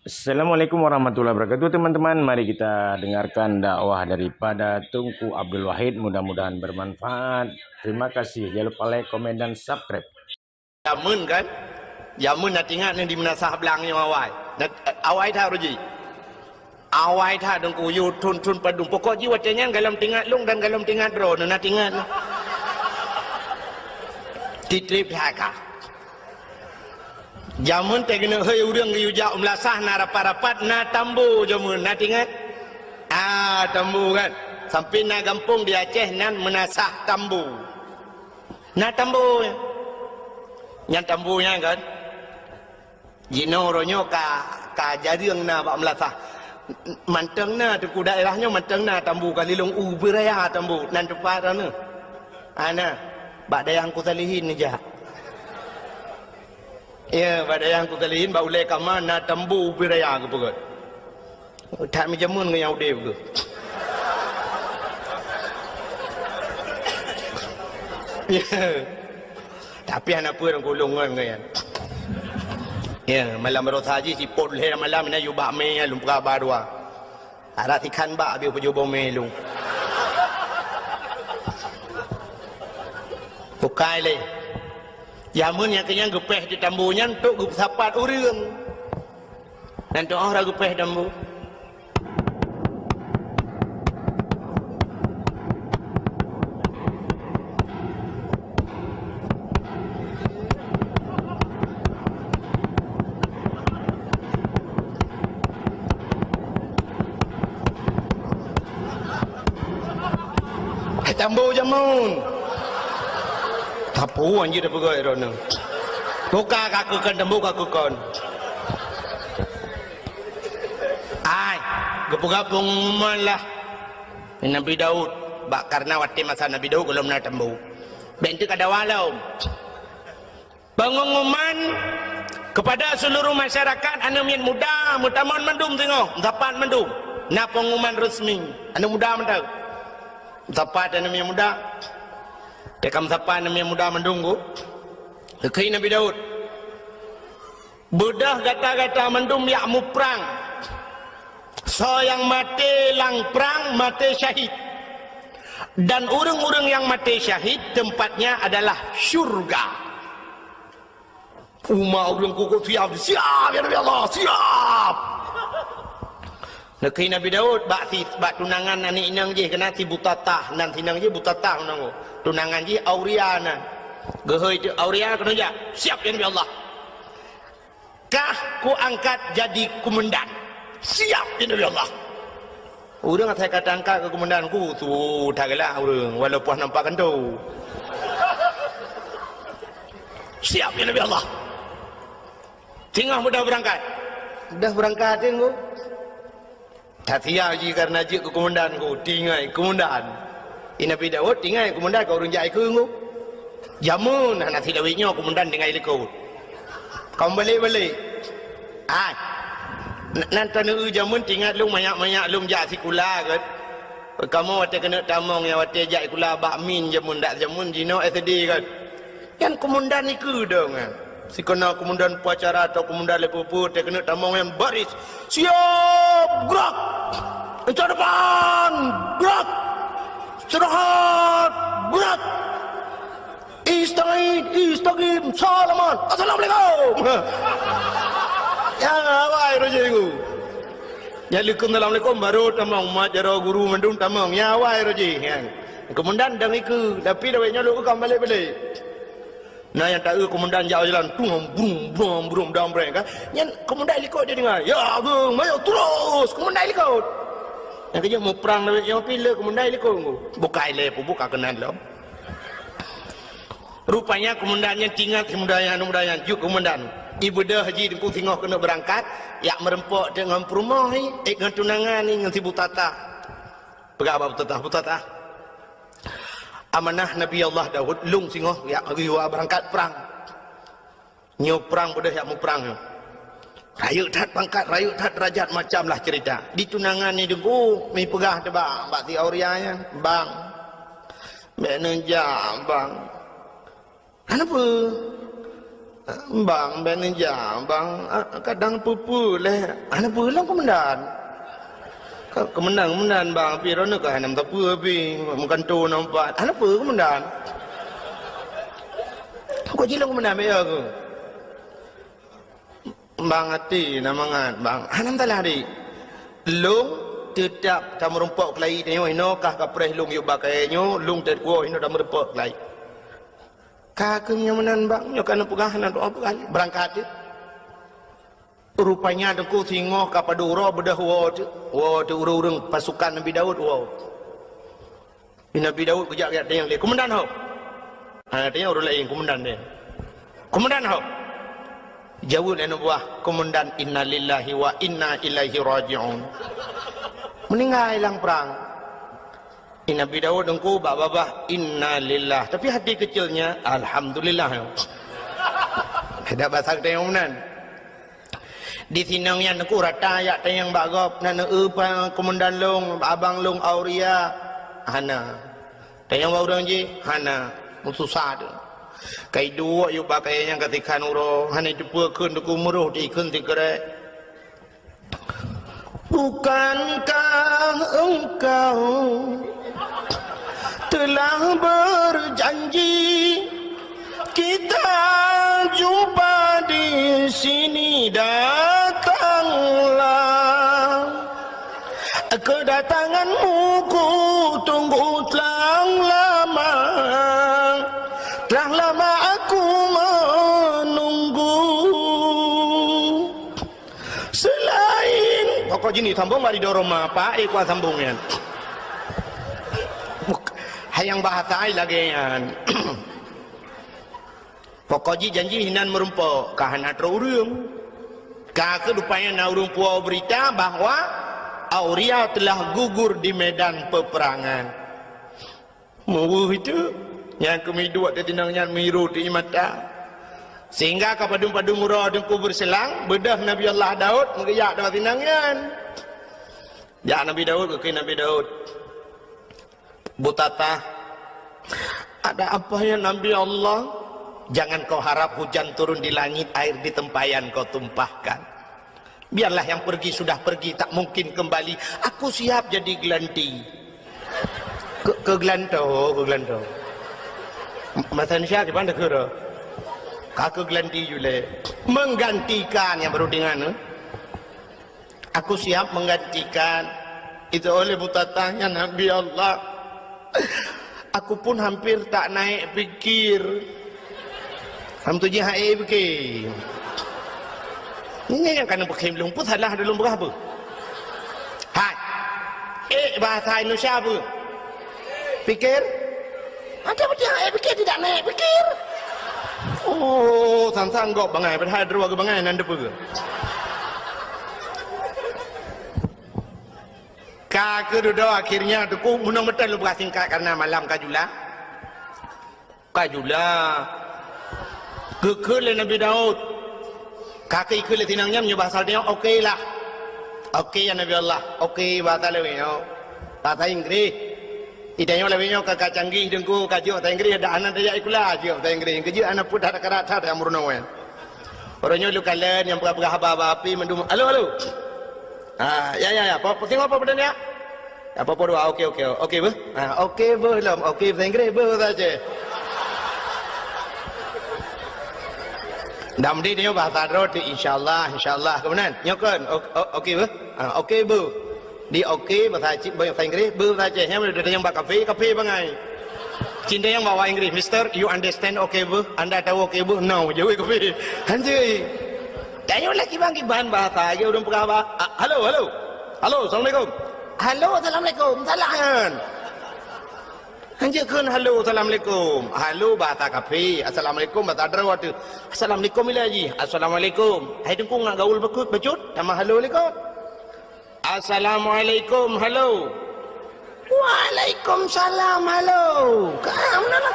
Assalamualaikum warahmatullahi wabarakatuh teman-teman. Mari kita dengarkan dakwah daripada Tunku Abdul Wahid. Mudah-mudahan bermanfaat. Terima kasih. Jangan lupa like, komen, dan subscribe. Jamun kan? Jamun nak ingat ni di menasah belangnya awai. Awai tak ruji. Awai tak dengku yu tun padung. Pokok jiwa cenyan galam tingat lung dan galam tingat ro nak tingat. Titrip haka. Jamun teh kena hei urang yu jak melasah na rapat-rapat na tambu jamun nak ingat. Tambu kan. Sampai na kampung di Aceh nan menasah tambu. Na tambu. Yang tambunya kan. Jino ronyo ka jariang na bak melasah. Manteng na tu daerahnya manteng na tambu kalilung beraya tambu nan tepat ana. Ana bak dayang ku salihin aja. Ya, pada yang ku kaliin bau le kama na tambu biraya ke pegot. Tak menjamun ke yang udah ke. Ya. Tapi anak pun orang kulung kan kan. Ya, malam berot haji si pot le malam na yu bak me lum pra dua. Ada ikan bak biu pejubo me lum. Bukai le. Jamun yang kenyang gepeh di tambunya untuk gup sapat urang. Nanti orang gepeh tambu. Tambu jamun. Tapu anjir dah pegai rona. Buka kakukan tembu kakukan. Ai, gapung-gapung malah. Nabi Daud, bak karena waktu masa Nabi Daud belum nak tembu. Bentuk ada walau. Pengumuman kepada seluruh masyarakat anu yang muda, mutaman mendum tengok, dapat mendum. Na pengumuman resmi, anu muda mentau. Dapat anu yang muda. Dekam siapa yang muda mendunggu. Lekei Nabi Daud. Budah kata-kata mendung yak mu perang. So yang mati lang perang mati syahid. Dan orang-orang yang mati syahid tempatnya adalah syurga. Umar orang kuku siap ya Nabi Allah, siap. Lekei Nabi Daud bak tunangan anak inang je kena si butatah nan sinang je butatah nang tunangan je Auriana. Gehoi je Auria kena ja. Siap ya Nabi Allah. Kah ku angkat jadi komandan. Siap ya Nabi Allah. Urang saya kata angkat ke komandan ku tu taklah urang walaupun nampak kentu. Siap ya Nabi Allah. Tinggal mudah berangkat. Dah berangkat tengok. Tatia ji karena ji ke komandan ku tingai komandan. Nabi Daud tingai komandan kau orang jai ke ku. Jamun anak silawinyo komandan tingai likut. Kau balik. Nanti nu jamun tingat lu banyak lu jak sikula kan. Kamu wate kena tamong yang wate jai kula bakmin jamun dak jamun jino SD kan. Kan komandan ni ke dong kan. Si kena komandan upacara atau komandan lepupu dia kena tamong yang baris. Siap gerak. Encah depan gerak. Istirahat gerak. Istagim salaman. Assalamualaikum. Ya awai rojiku. Ya Assalamualaikum baru tamong majaro guru mendung tamong. Ya awai roji. Komandan dang iku tapi dawainya lu kam balik. Nah yang tak komandan jalan brum dam breng kan. Yang komandan ikut dia dengar. Ya bang, mayo terus komandan ikut. Yang kerja mau perang dah yang pilih komandan ikut. Buka ile pun buka kenan lo. Rupanya komandannya tinggal kemudahan juk komandan. Ibu dah haji dengku tengok kena berangkat, yak merempok dengan perumah ni, dengan tunangan ni dengan si butata. Berapa butata? Amanah Nabi Allah Daud lung singoh yak riwa berangkat perang. Nyo perang budah yak mu perang. Rayuk tat pangkat, rayuk tat derajat macamlah cerita. Di tunangan ni dengku mi pegah tebak bak si Aurianya, bang. Meneja bang. Kenapa? Bang manajer, bang kadang pupu leh. Ana pulang komandan. Komandan bang pirona ka hanam tapu abi mengkanto nampak. Ana pu komandan. Kau jilang komandan me aku. Bang hati namangat bang. Hanam talari. Long tetap kamu rumpok kelai tengok ino kah kapres long yuk bakainya long tet kuo ino dah merumpok kelai. Kakaknya menambang, nyokan pegahan doa pegahan berangkat je. Rupanya ada ku tengok kepada ura bedah wa tu urang pasukan Nabi Daud wa. Nabi Daud kejak kat yang dia. Komandan hau. Tanya orang lain komandan dia. Komandan hau. Jawab anu buah komandan innalillahi wa inna ilaihi raji'un. Meninggal hilang perang. Nabi Daud engkau babah inna lillah, tapi hati kecilnya alhamdulillah. Ada bahasa kita yang menan. Di sinang yang engkau rata ayat yang bagop nana komandan long abang long auria hana. Tayang orang je hana susah tu. Kai dua yuk pakai yang ketika nuro hana jumpa kun tu muruh di kun tikere. Bukankah engkau telah berjanji kita jumpa di sini, datanglah. Kedatanganmu ku tunggu telah lama. Telah lama aku menunggu. Selain pokok jini sambung mari dorong apa kuat sambungnya. Hayang bahasa ai lagi yan. Pokoknya janji hinan merumpok kahana urung. Ka kedupanya na urung puau berita bahwa Auria telah gugur di medan peperangan. Mau itu yang kami dua tinangnya miru di mata. Sehingga kapadung-padung murah dengku berselang bedah Nabi Allah Daud mengiyak dapat tinangan. Ya Nabi Daud ke Nabi Daud. Butata, ada apa ya Nabi Allah? Jangan kau harap hujan turun di langit, air di tempayan kau tumpahkan. Biarlah yang pergi sudah pergi, tak mungkin kembali. Aku siap jadi gelanti. Ke gelanto. Masa Indonesia di mana kira? Kakak gelanti juga. Menggantikan yang baru dengan. Aku siap menggantikan. Itu oleh butatanya Nabi Allah. Aku pun hampir tak naik fikir. Hamtuji hai fikir. Ini yang kena pakai belum pun salah dalam berapa? Hai. Bahasa Indonesia apa? Fikir? Ada betul hai fikir tidak naik fikir. Oh, sang-sanggok bangai padahal dua ke bangai nanda apa ke? Kakak duduk akhirnya tu ku munang betul lu singkat karena malam kajula. Kekele Nabi Daud. Kakak ikut tinangnya menyebah bahasa dia okey lah. Okey ya Nabi Allah. Okey bahasa lewinyo. Bahasa Inggris. Idanya lewinyo kakak canggih dengku kajian bahasa Inggris ada anak dia ikulah kajian bahasa Inggris. Kajian anak pun ada karat yang murnawan. Orangnya lu kalian yang berapa api mendum. Halo. Ya. Tengok apa benda ni? Apa doa? Okey, bu. Okey, bu. Okey, bahasa Inggeris, bu saja. Dam di dia bahasa roti, insyaallah. Kemudian, nyokon. Okey, bu. Okey, bu. Di okey bahasa Inggeris, bu saja. Yang ada yang bawa kafe bangai. Cinta yang bawa Inggeris, Mister, you understand okey, bu? Anda tahu okey, bu? No, jauh kafe. Hanjui. Tanya lagi bang bahan bahasa lagi udah apa? Halo, assalamualaikum. Halo, assalamualaikum. Salam. Anjirkan halo, assalamualaikum. Halo bahasa kafe. Assalamualaikum bahasa Darawat. Assalamualaikum ilaji. Assalamualaikum. Hai dengku ngak gaul becut. Nama halo lekot. Assalamualaikum. Halo. Waalaikumsalam. Halo. Kamu mana?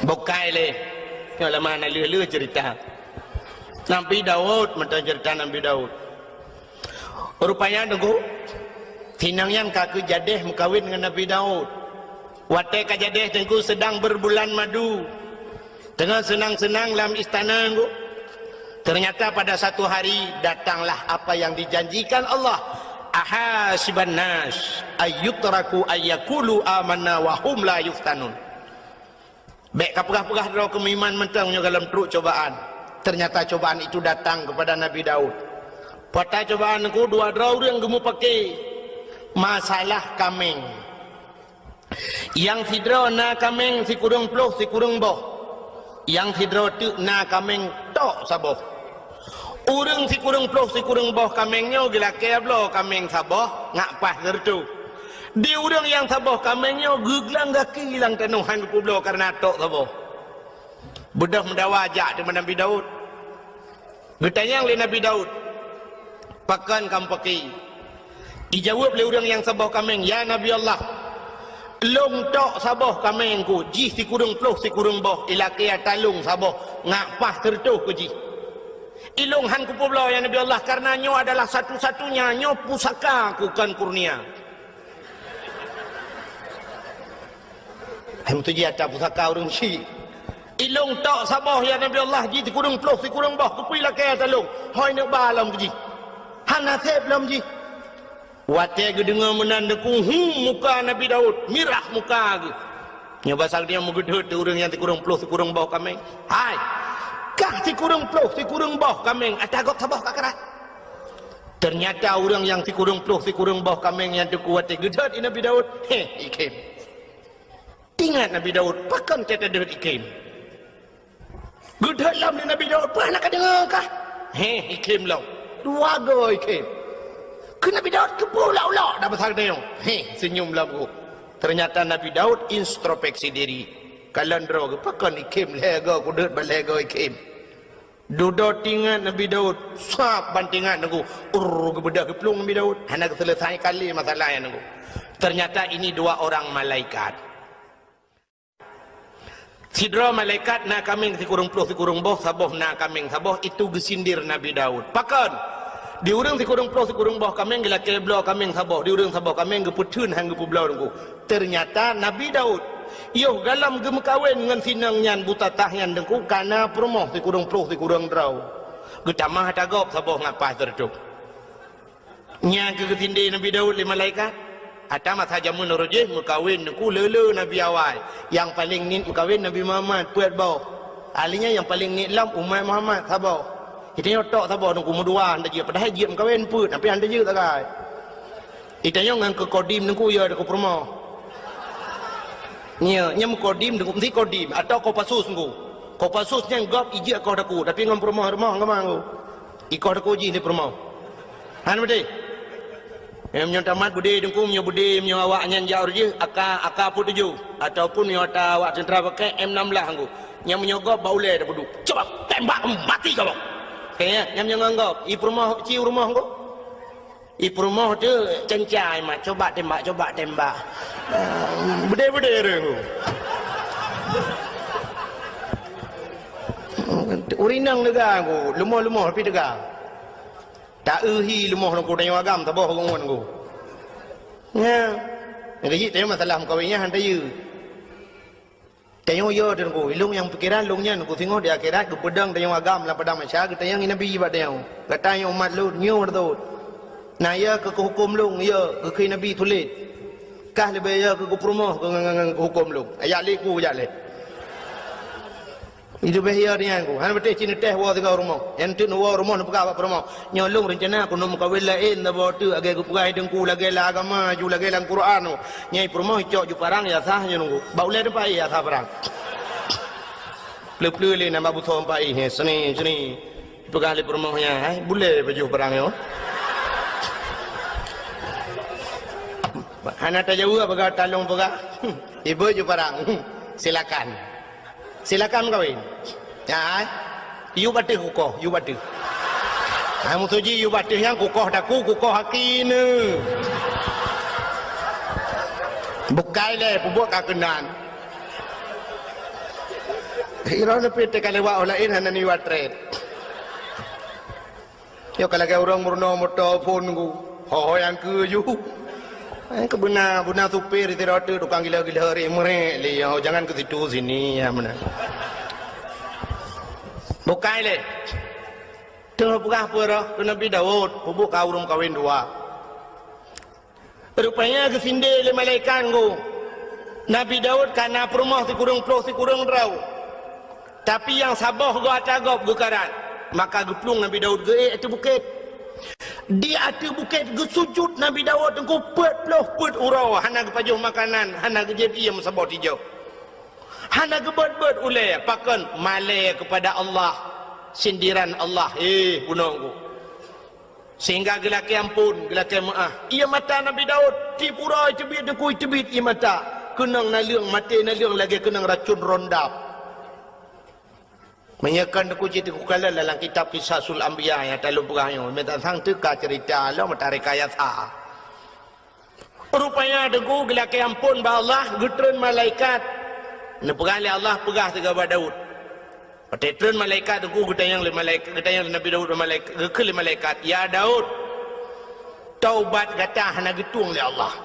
Bukai le. Kalau mana lulu cerita. Nabi Daud, macam cerita Nabi Daud. Rupanya tunggu. Tinangnya kakak jadeh mengkawin dengan Nabi Daud. Watai kajadeh tengku sedang berbulan madu, tengah senang-senang dalam istana ku. Ternyata pada satu hari datanglah apa yang dijanjikan Allah. Ahasiban nas ayyutraku ayyakulu amanna wa hum la yuftanun. Baik kapurah-purah draw kemiman mentangnya dalam teruk cobaan. Ternyata cobaan itu datang kepada Nabi Daud. Pada cobaan ku dua draw yang gemu pakai masalah kameng. Yang sidra na kameng si kurung ploh si kurung boh. Yang sidra tu na kameng tok saboh. Urang si kurung ploh si kurung boh kamengnya gila keblo kameng saboh ngak pas gertu. Di urang yang saboh kamengnya geglang gaki hilang tenuhan kublo karena tok saboh. Budak mendawajak di Nabi Daud. Bertanya oleh Nabi Daud, pakan kamu pakai? Dijawab oleh orang yang saboh kameng, ya Nabi Allah, long tok saboh kamengku, ji si kurung ploh si kurung boh, ilakia talung saboh ngak pas gertu ku ji. Ilung han kupublo ya Nabi Allah, karena nyo adalah satu-satunya nyo pusaka ku kan kurnia. Hem tu dia tak pusaka urung si. Ilung tok saboh ya Nabi Allah, ji ti kurung ploh si kurung boh kupui la kaya talung. Hoi nak balam ji. Han nasib lam ji. Wate ge dengar menandaku muka Nabi Daud, mirah muka ge. Nya basal dia mugedut urang yang ti kurung ploh si kurung boh kameng. Hai. Kah si kurung ploh, si kurung boh kameng, atagok saboh kakarat. Ternyata orang yang si kurung ploh, si kurung boh kameng yang kuat gedut Nabi Daud, ikim. Ingat Nabi Daud, pakan kita gedut ikim. Gedut lam Nabi Daud, pernah nak dengar kah? Ikim lam. Dua go ikim. Ke Nabi Daud kepulau-lau dah besar dia. Senyum lam ku. Ternyata Nabi Daud introspeksi diri. Kalandro ke pakan ikim lega ku dut balega ikim. Duduk tinggal Nabi Daud, sap bantingan aku, kebedak keplung Nabi Daud, hendak selesai kali masalah yang aku. Ternyata ini dua orang malaikat. Sidra malaikat nak kaming si kurung ploh si kurung boh saboh nak kaming saboh itu gesindir Nabi Daud. Pakan di urang si kurung ploh si kurung boh kaming gila keblo kaming saboh, di urang saboh kaming geputun hang gepublau aku. Ternyata Nabi Daud yo dalam gem kawin dengan sinang nyan buta tahyan dengku karena promoh si kurung ploh si kurung draw. Getamah tagap saboh ngapa tertuk. Nya gegetinde Nabi Daud le malaikat. Ada masa jamun rojeh mukawin dengku lele Nabi awal. Yang paling nit mukawin Nabi Muhammad puat bau. Alinya yang paling nit lam umat Muhammad saboh. Itu tok saboh dengku mudua anda je padahal je mukawin put tapi anda je tak kai. Itu yang ngan ke kodim dengku ya dengku promoh. Nya kodim dengan si kodim atau kopasus ngku. Kopasusnya gop iji kau daku tapi ngam rumah ngamang ngku. Ikau daku ji ni rumah. Han bede. Emnya tamat bude dengku nya bude nya awak nyan jauh je aka put tuju ataupun nya ta awak sentra pakai M16 ngku. Nya menyogop baule dah budu. Coba tembak mati kau. Kayaknya nya nganggap i rumah ciu rumah ngku. I rumah tu cencai mak coba tembak. Bede rengu. Urinang lega aku, lemah tapi lega. Tak euhi lemah aku tanya agam tak boh ngon aku. Nya. Jadi tanya masalah kawinnya hantar you. Tanya yo dan aku, ilung yang pikiran lungnya aku tengok di akhirat aku pedang tanya agam lah pedang masyarakat tanya Nabi buat tanya. Katanya umat lu nyu tu. Nah ya ke hukum lung ya ke Nabi tulis. Kah lebih ya ke promoh ke hukum lu. Ayat liku ayat le. Itu behia dia aku. Han betul cina teh wa tiga rumah. Yang tu wa rumah nak apa promoh. Nyolong rencana aku nak kawin lain dah bawa tu agak aku pegai dengku lagi lah agama ju lagi lang Quran. Nyai promoh cok ju parang ya sah je nunggu. Bau le depan ya sah parang. Pleu-pleu le nama butuh pai seni. Pegai le promohnya. Boleh baju parang yo. Anak tak jauh apa talong apa ibu je parang silakan kawin ya you batu kukoh kamu tuji you batu yang kukoh haki ne bukai le pubuk kakenan hira ne pete kalewa olain hanani watret yo kalau orang murno motor phone ku ho yang ke you Benar supir itu rata tukang gila-gila hari merek le. Jangan ke situ sini ya mana. Bukai le. Tengah pegah apa dah? Nabi Daud pubuk kawrum kawin dua. Rupanya ke sinde le malaikat go. Nabi Daud kana perumah si kurung ploh si kurung rau. Tapi yang sabar go atagop go karat. Maka geplung Nabi Daud ge itu bukit. Di atas bukit ge sujud Nabi Daud engko pet urau hana ge pajuh makanan, hana ge jeb iam sabot hijau. Hana ge bet ulai pakan malai kepada Allah. Sindiran Allah punongku. Sehingga gelaki ampun, gelaki maaf. Ia mata Nabi Daud ti pura cebit dekui cebit ia mata. Kenang naliang mati naliang lagi kenang racun rondap. Menyakan aku cerita kukala dalam kitab Qisasul Anbiya yang tak lupa yang minta sang teka cerita Allah mata rekayasa. Rupanya deku gelaki ampun ba Allah getren malaikat. Nepegah le Allah pegah tegaba Daud. Patetren malaikat deku getayang le malaikat getayang Nabi Daud malaikat gekele malaikat ya Daud. Taubat gata hana getung le Allah.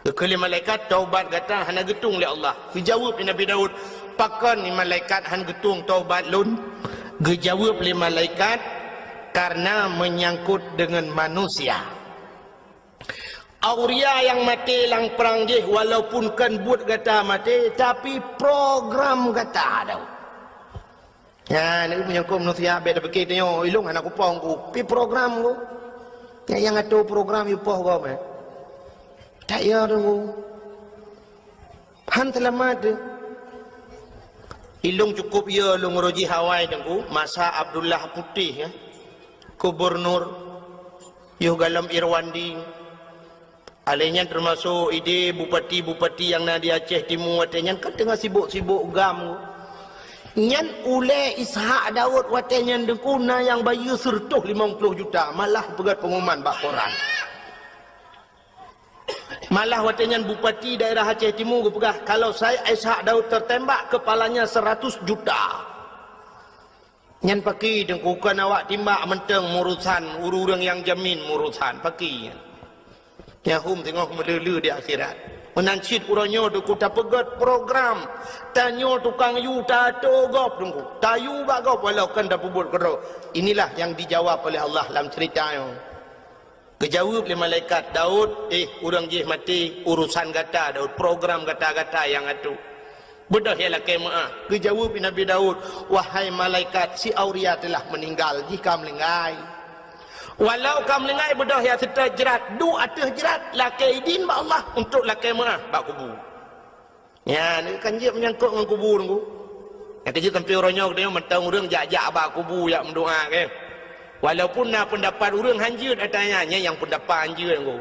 Gekele malaikat taubat gata hana getung le Allah. Dijawab Nabi Daud pakan ni malaikat han getung taubat lun gejawab le malaikat karena menyangkut dengan manusia. Auria yang mati lang perang je walaupun kan buat kata mati tapi program kata ada. Ya ni menyangkut manusia beda begitu yo ilung anak kupong ku pi program ku. Yang atau program yu poh go me. Tak ya tu. Han selamat. Ilung cukup ya lung roji Hawaii dengku masa Abdullah Putih ya. Gubernur yuh galam Irwandi. Alenya termasuk ide bupati-bupati yang di Aceh Timur watenya kan tengah sibuk-sibuk gam. Nyan ule Ishak Daud watenya dengku na yang bayu sertuh 50 juta malah pegat pengumuman bak koran. Malah watenya bupati daerah Aceh Timur pegah kalau saya Ishak Daud tertembak kepalanya 100 juta. Nyan paki dengkukan awak timbak menteng murusan ururang yang jamin murusan paki. Ya hum tengok melelu di akhirat. Menancit uranyo dengku tak pegat program. Tanyo tukang yu tato gop dengku. Tayu bak gop walau kan dah pubut kerok. Inilah yang dijawab oleh Allah dalam ceritanya. Kejawab oleh malaikat Daud, orang jih mati urusan kata Daud, program kata-kata yang itu. Bedah ialah kemah. Kejawab Nabi Daud, wahai malaikat si Auria telah meninggal jika melengai. Walau kamu melengai bedah ya serta jerat, du atas jerat lakai idin ba Allah untuk lakai mah bak kubur. Ya, ni kan dia menyangkut dengan kubur tu. Yang kerja tempi orangnya dia mentang orang jak-jak bak kubur yang mendoa ke. Walaupun nak pendapat orang hanjut atanya yang pendapat hanjut aku.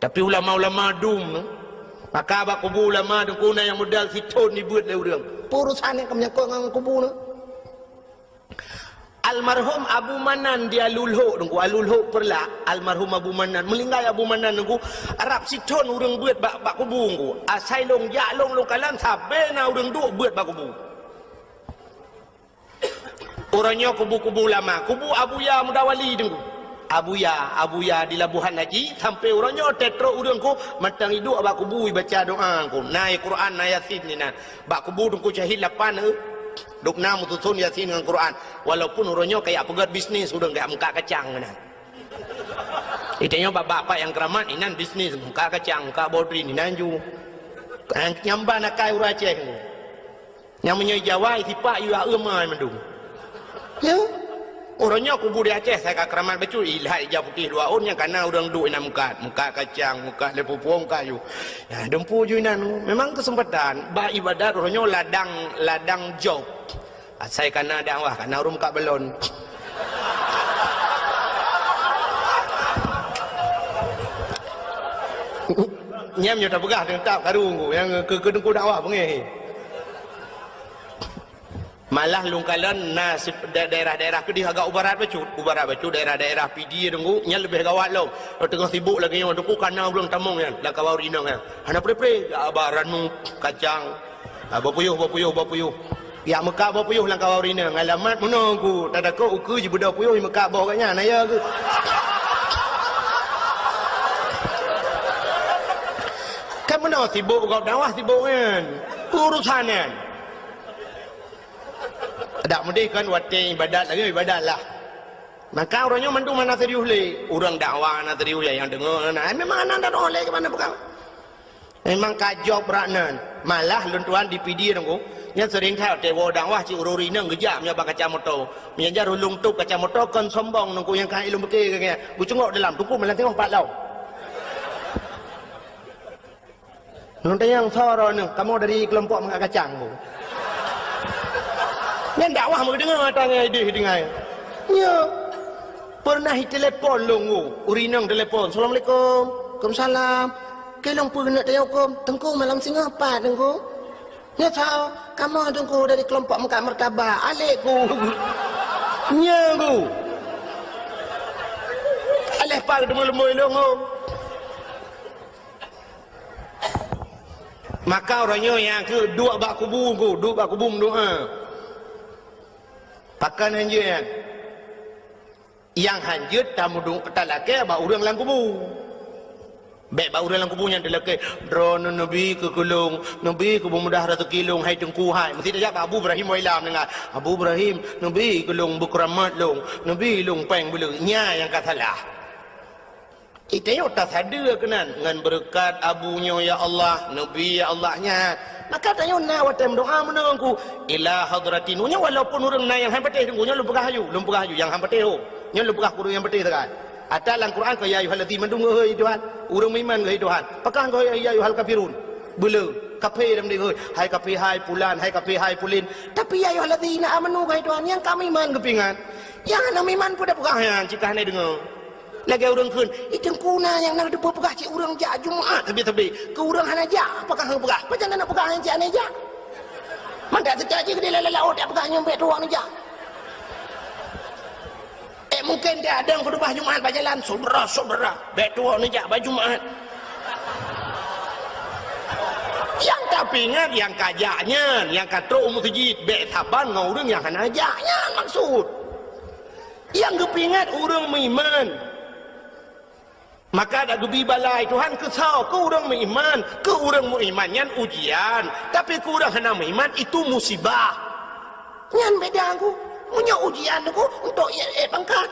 Tapi ulama-ulama dum maka abak kubur ulama dengku na yang modal siton dibuat le orang. Urusan yang menyangkut dengan kubur tu. Almarhum Abu Manan dia lulhuk dengku alulhuk perla almarhum Abu Manan melinggai Abu Manan dengku Arab siton orang buat bak kubur dengku. Asai long jak long kalan sabe na orang duk buat bak kubur. Orangnya kubu-kubu lama, kubu Abu Ya Mudawali dengku. Abu Ya di Labuhan Haji sampai orangnya tetro urangku matang hidup abak kubu baca doa ku. Naik Quran na Yasin ni nan. Bak kubu dengku syahid 8 duk na mutusun Yasin dengan Quran. Walaupun orangnya kayak pegat bisnis urang kayak muka kacang nan. Itanya bapak-bapak yang keramat inan bisnis muka kacang, muka bodri ni nan ju. Nyamba nak kai ura Aceh. Yang menyai Jawa sipak yu aemai mendung. Ya, orangnya kubur di Aceh saya kat keramat betul ilah hijau putih 2 on yang karena orang duk ina muka kacang, muka lepupung kayu. Ya, dempu ju inan memang kesempatan bah ibadat orangnya ladang job. Saya karena dakwah karena orang muka belon. Nyam nyo tak pegah tak karung yang ke dengku dakwah pengen. Malah lungkalan nasib daerah-daerah ke dia agak ubarat bacut daerah-daerah PD dengku nya lebih gawat lo tengah sibuk lagi yang dengku kana belum tamung kan la kawau rino kan hana pre baranu kacang bapuyuh ya Mekah bapuyuh lang kawau rino ngalamat menunggu tak ada kau uku je budak puyuh Mekah bawah katnya naya ke mana sibuk kau dakwah sibuk kan. Urusan kan. Tak mesti kan watin ibadat lagi ibadat lah. Maka orangnya mandu mana serius le. Orang dakwah mana serius yang dengar. Nah, memang anak dah oleh ke mana bukan. Memang kajok beranan. Malah luntuan di PD nunggu. Yang sering tahu tewo dakwah ci ururi nang gejak nya bak kaca motor. Menjar ulung tu kaca motor kon sombong nunggu yang kai ilmu bekir ke. Bu cengok dalam tuku malah tengok pak lau. Luntai yang soro ni, kamu dari kelompok mengat kacang bu. Yang dakwah mau dengar tanya ide dengar. Ya. Pernah telepon lungu, urinang telepon. Assalamualaikum. Waalaikumsalam. Kelong pun nak tanya hukum. Tengku malam singa apa tengku? Ya tahu, kamu tengku dari kelompok mengat martabak. Alikku. Ya ku. Alih pak lemui lungu. Maka orangnya yang ke dua bak kubu ku, dua bak kubu doa. Pakan hanjut yang hanjut tamu dung talake ba urang lang kubu. Baik ba urang lang kubu yang talake drone nabi ke kulung, nabi kubu mudah rezeki long hai tengku hai. Mesti dia cakap Abu Ibrahim wailam dengar. Abu Ibrahim nabi kulung bukramat long, nabi long peng bulu nya yang katalah. Itu yang tak sadar kenan dengan berkat abunya ya Allah, Nabi ya Allahnya. Maka tanya nak watem doa menunggu ila hadratin. Nya walaupun orang nak yang hampatih tunggunya lu hayu yang hampatih ho. Nya lu guru yang hampatih tekan. Ada dalam Quran ke ya ayyuhallazina amanu hei Tuhan, urang iman hei Tuhan. Pakang ke ya ayyuhal kafirun. Bela kafir dalam dia hai kafir hai pulan, hai kafir hai pulin. Tapi ya ayyuhallazina amanu hei Tuhan yang kami iman kepingan. Yang nak iman pun dah bukan yang jika hanya dengar. Lagi orang kun, itu kuna yang nak depa pegah cik orang jak Jumaat tebi-tebi. Ke orang hana jak, apakah hang pegah? Macam nak pegah hang cik ane jak? Mandak sejak je ke dia lalau dak pegah nyampe tuang ni jak. Mungkin dia ada yang khutbah Jumaat berjalan saudara, baik tuang ni jak baju Jumaat. Yang tapi ingat yang kajaknya, yang kata masjid baik saban ngau orang yang hana jaknya maksud. Yang kepingat orang beriman. Maka ada gebi balai Tuhan kesal ke orang beriman, ke orang beriman yang ujian, tapi ke orang hana beriman itu musibah. Yang beda aku, punya ujian aku untuk pangkat,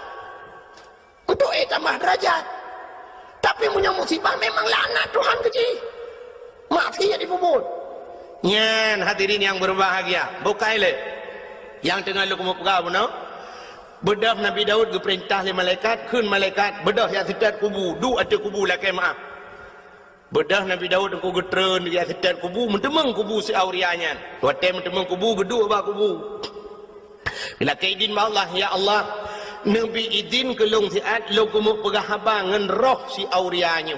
untuk tambah derajat. Tapi punya musibah memang laknat Tuhan kecil. Mati jadi bubur. Nyan hadirin yang berbahagia, bukai le. Yang tengah lu mau pegawai no? Bedah Nabi Daud diperintah oleh malaikat, kun malaikat bedah yang sekat kubu, du ada kubu lah maaf. Bedah Nabi Daud aku getren dia sekat kubu, mentemeng kubu si aurianya. Waktu mentemeng kubu gedu ba kubu. Bila kaidin Allah ya Allah, Nabi izin kelung siat lu kumu pegah abang ngan roh si aurianya.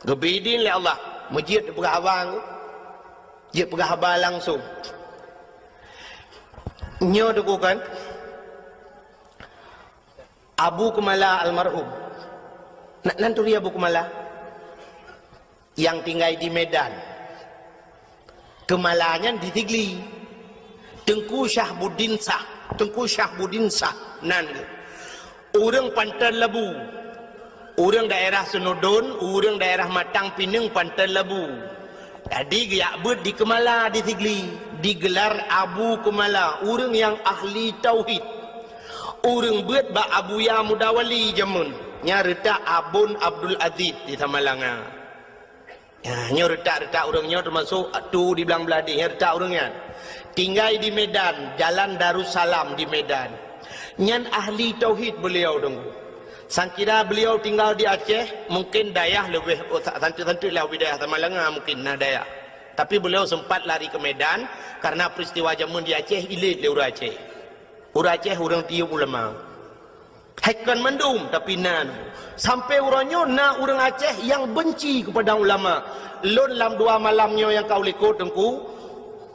Gebidin le Allah, masjid pegah abang. Dia pegah abang langsung. Nyo dukukan Abu Kumala almarhum. Nanturi Abu Kumala yang tinggal di Medan. Kemalanya di Tigli. Tengku Syahbuddin Sah nan. Orang Pantai Labu. Orang daerah Senodon, orang daerah Matang Pinang Pantai Labu. Jadi giak ber di Kemala di Tigli, digelar Abu Kumala, orang yang ahli tauhid. Orang buat ba Abu Ya Mudawali jamun. Nya retak Abun Abdul Aziz di Tamalanga. Ya, nya retak orangnya termasuk tu di belang beladi, nya retak orangnya. Tinggal di Medan, Jalan Darussalam di Medan. Nyan ahli tauhid beliau dong. Sangkira beliau tinggal di Aceh, mungkin dayah lebih santu-santu lah wilayah Tamalanga mungkin nah dayah. Tapi beliau sempat lari ke Medan karena peristiwa jamun di Aceh ilit le orang Aceh. Orang Aceh orang tiup ulama. Haikan mendum tapi nan. Sampai orangnya nak orang Aceh yang benci kepada ulama. Lon dalam 2 malamnya yang kau likut tengku.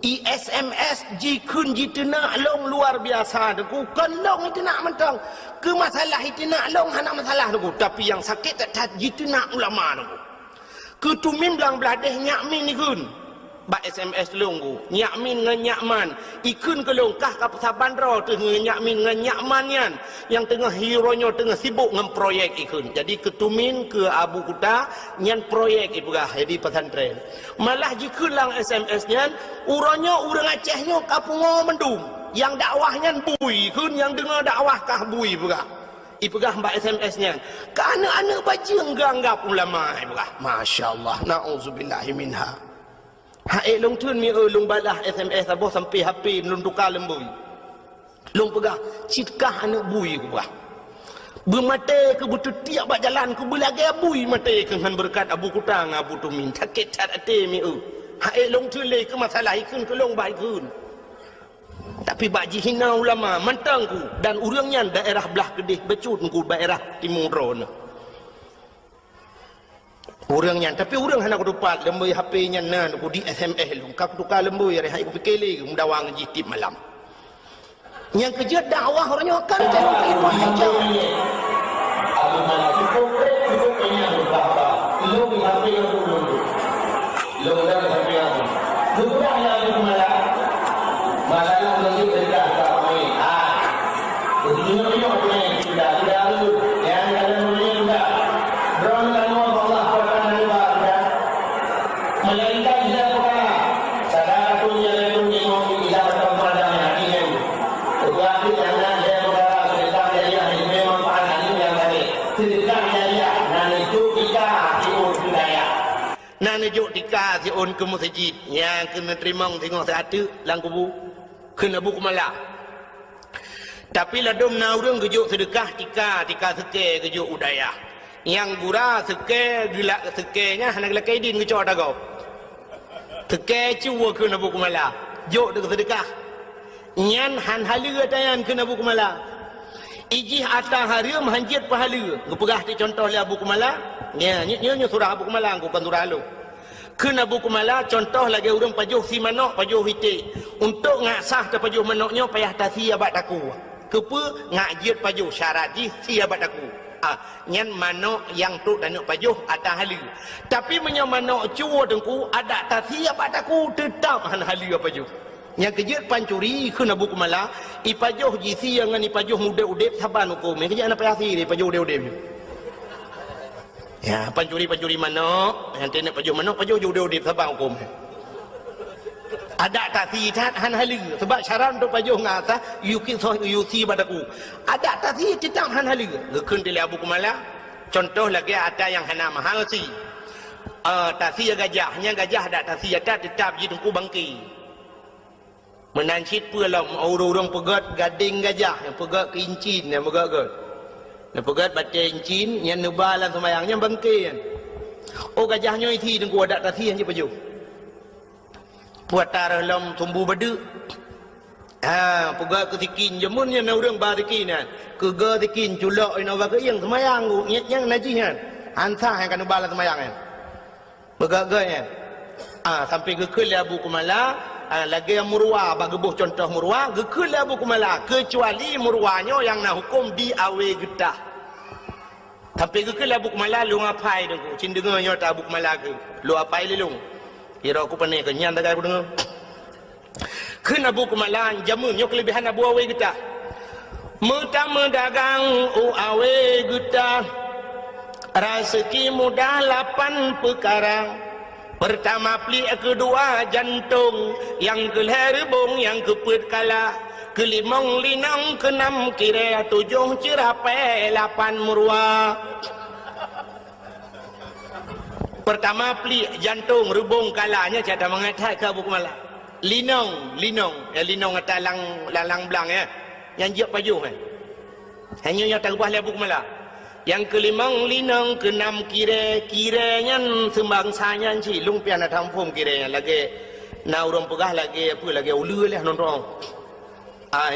SMS jikun jitena long luar biasa tengku. Kan long itu nak mentang. Ke masalah itu nak long hana masalah tengku. Tapi yang sakit tak jitena ulama tengku. Ketumim belang beladeh nyakmin ni kun. ba SMS long ku nyak min ngan nyak man ikun ke long kah ka Saban Ro tengah nyak min ngan nyak man yan yang tengah hero-nya tengah sibuk ngam proyek ikun jadi ketumin ke Abu Kuta nyan proyek ibugah jadi pesantren malah jikun lang SMS nyan uranya urang Acehnya kapungo mendum yang dakwahnya bui kun yang dengar dakwah kah bui ibugah ibugah mbak SMS nya kana anak baca enggak ulama ibugah masyaallah nauzubillahi minha hae long tun mi long balah SMS aboh sampai HP long tukar lembui long pegah citkah anak bui ku bah bermata ke butuh tiap bak jalan ku belagi bui mata ke han berkat Abu Kutang Abu Tumin sakit cat ate mi hae long tun le ke masalah ikun ke long bai kun tapi baji hina ulama mantang ku dan urangnya daerah belah Kedih becut ku daerah Timur Ron urangnya tapi urang hana ku dapat lembui HP nya nan ku di SMS lu kak tukar lembui hari hai ku pikeli ku mendawang jitip malam yang kerja dakwah orangnya akan cari itu aja aku malah cukup punya berapa lu di HP yang dulu lu dah HP yang dulu yang aku malah masalah lagi cerita kami begini punya sudah lalu yang kalian mulai sudah drone kamu Allah akan ada melainkan dia bukan saudara punya mau tidak berpandangnya ini tetapi jangan dia bukan cerita dia ini memang pandangan yang tadi cerita dia nanti itu kita timur budaya nanti juk tika si on ke masjid yang kena terima tengok satu lang kubu kena buku malah tapi ladum naurung kejuk sedekah tika seke kejuk udaya yang gura seke gila sekenya hana gila kaidin kejuk dagau seke cuwa kena buku malah juk dek sedekah nyan han halia tayan kena buku malah ijih ata haria mhanjit pahala ngepegah ti contoh le buku malah nya surah buku malah ku kan surah lu kena buku malah contoh lagi urang pajuh si manok pajuh hiti untuk ngasah te pajuh manoknya payah tasi abat aku kepe ngajit pajuh syarat ji si abat aku nyan manok yang tu dan pajuh ada halu tapi menya manok cuo dengku ada tasi abat aku tetap han halu pajuh yang kejut pancuri kena buku malah ipajuh ji si yang ni pajuh muda udep saban hukum kejut ana payah si pajuh udep ya pancuri manok nanti nak pajuh jauh di sabang hukum ada tasi tat han halu sebab syarat untuk pajuh ngata yuki badaku ada tasi tetap han halu gekun di Abu Kumala contoh lagi ada yang hana mahal si tasi gajahnya gajah ada tasi ada tetap ji tungku bangki menancit pulang orang pegat gading gajah yang pegat kincin yang pegat pegat batin cin yang nubalan semayangnya bangkai oh gajahnya itu dengan kuadat tasihan je pajuh puat tarah lam tumbuh badu pegat ketikin jemunnya na urang barikinan kega tikin culak ina wa yang semayang ku nyang najihan ansah yang kan nubalan semayang pegat-gat sampai gekul Abu Kumala lagi yang murwa bagebuh contoh murwa gekul Abu Kumala kecuali murwanya yang nak hukum di awe getah sampai gekul Abu Kumala lu ngapai dengku cin dengar nyata Abu Kumala ke lu apai lelung kira aku pandai kenyan tak aku dengar kena Abu Kumala jamu nyok kelebihan Abu awe getah mutama dagang awe getah rezeki mudah 8 perkara. Pertama pelik, kedua jantung, yang keherbung, yang keput kalah, kelimong linang, keenam kira, 7 cerapai, 8 murwa. Pertama pelik, jantung, rebung kalahnya cara mengatakan ke Abu Kumala. Linong, linong atas lalang belang yang jiap pajuh hanya yang tak ubah Abu Kumala. Yang kelimang linang, keenam kiranya sembangsanya si lumpian ada tampung kiranya lagi na urang pegah lagi apa lagi ulu leh nonrong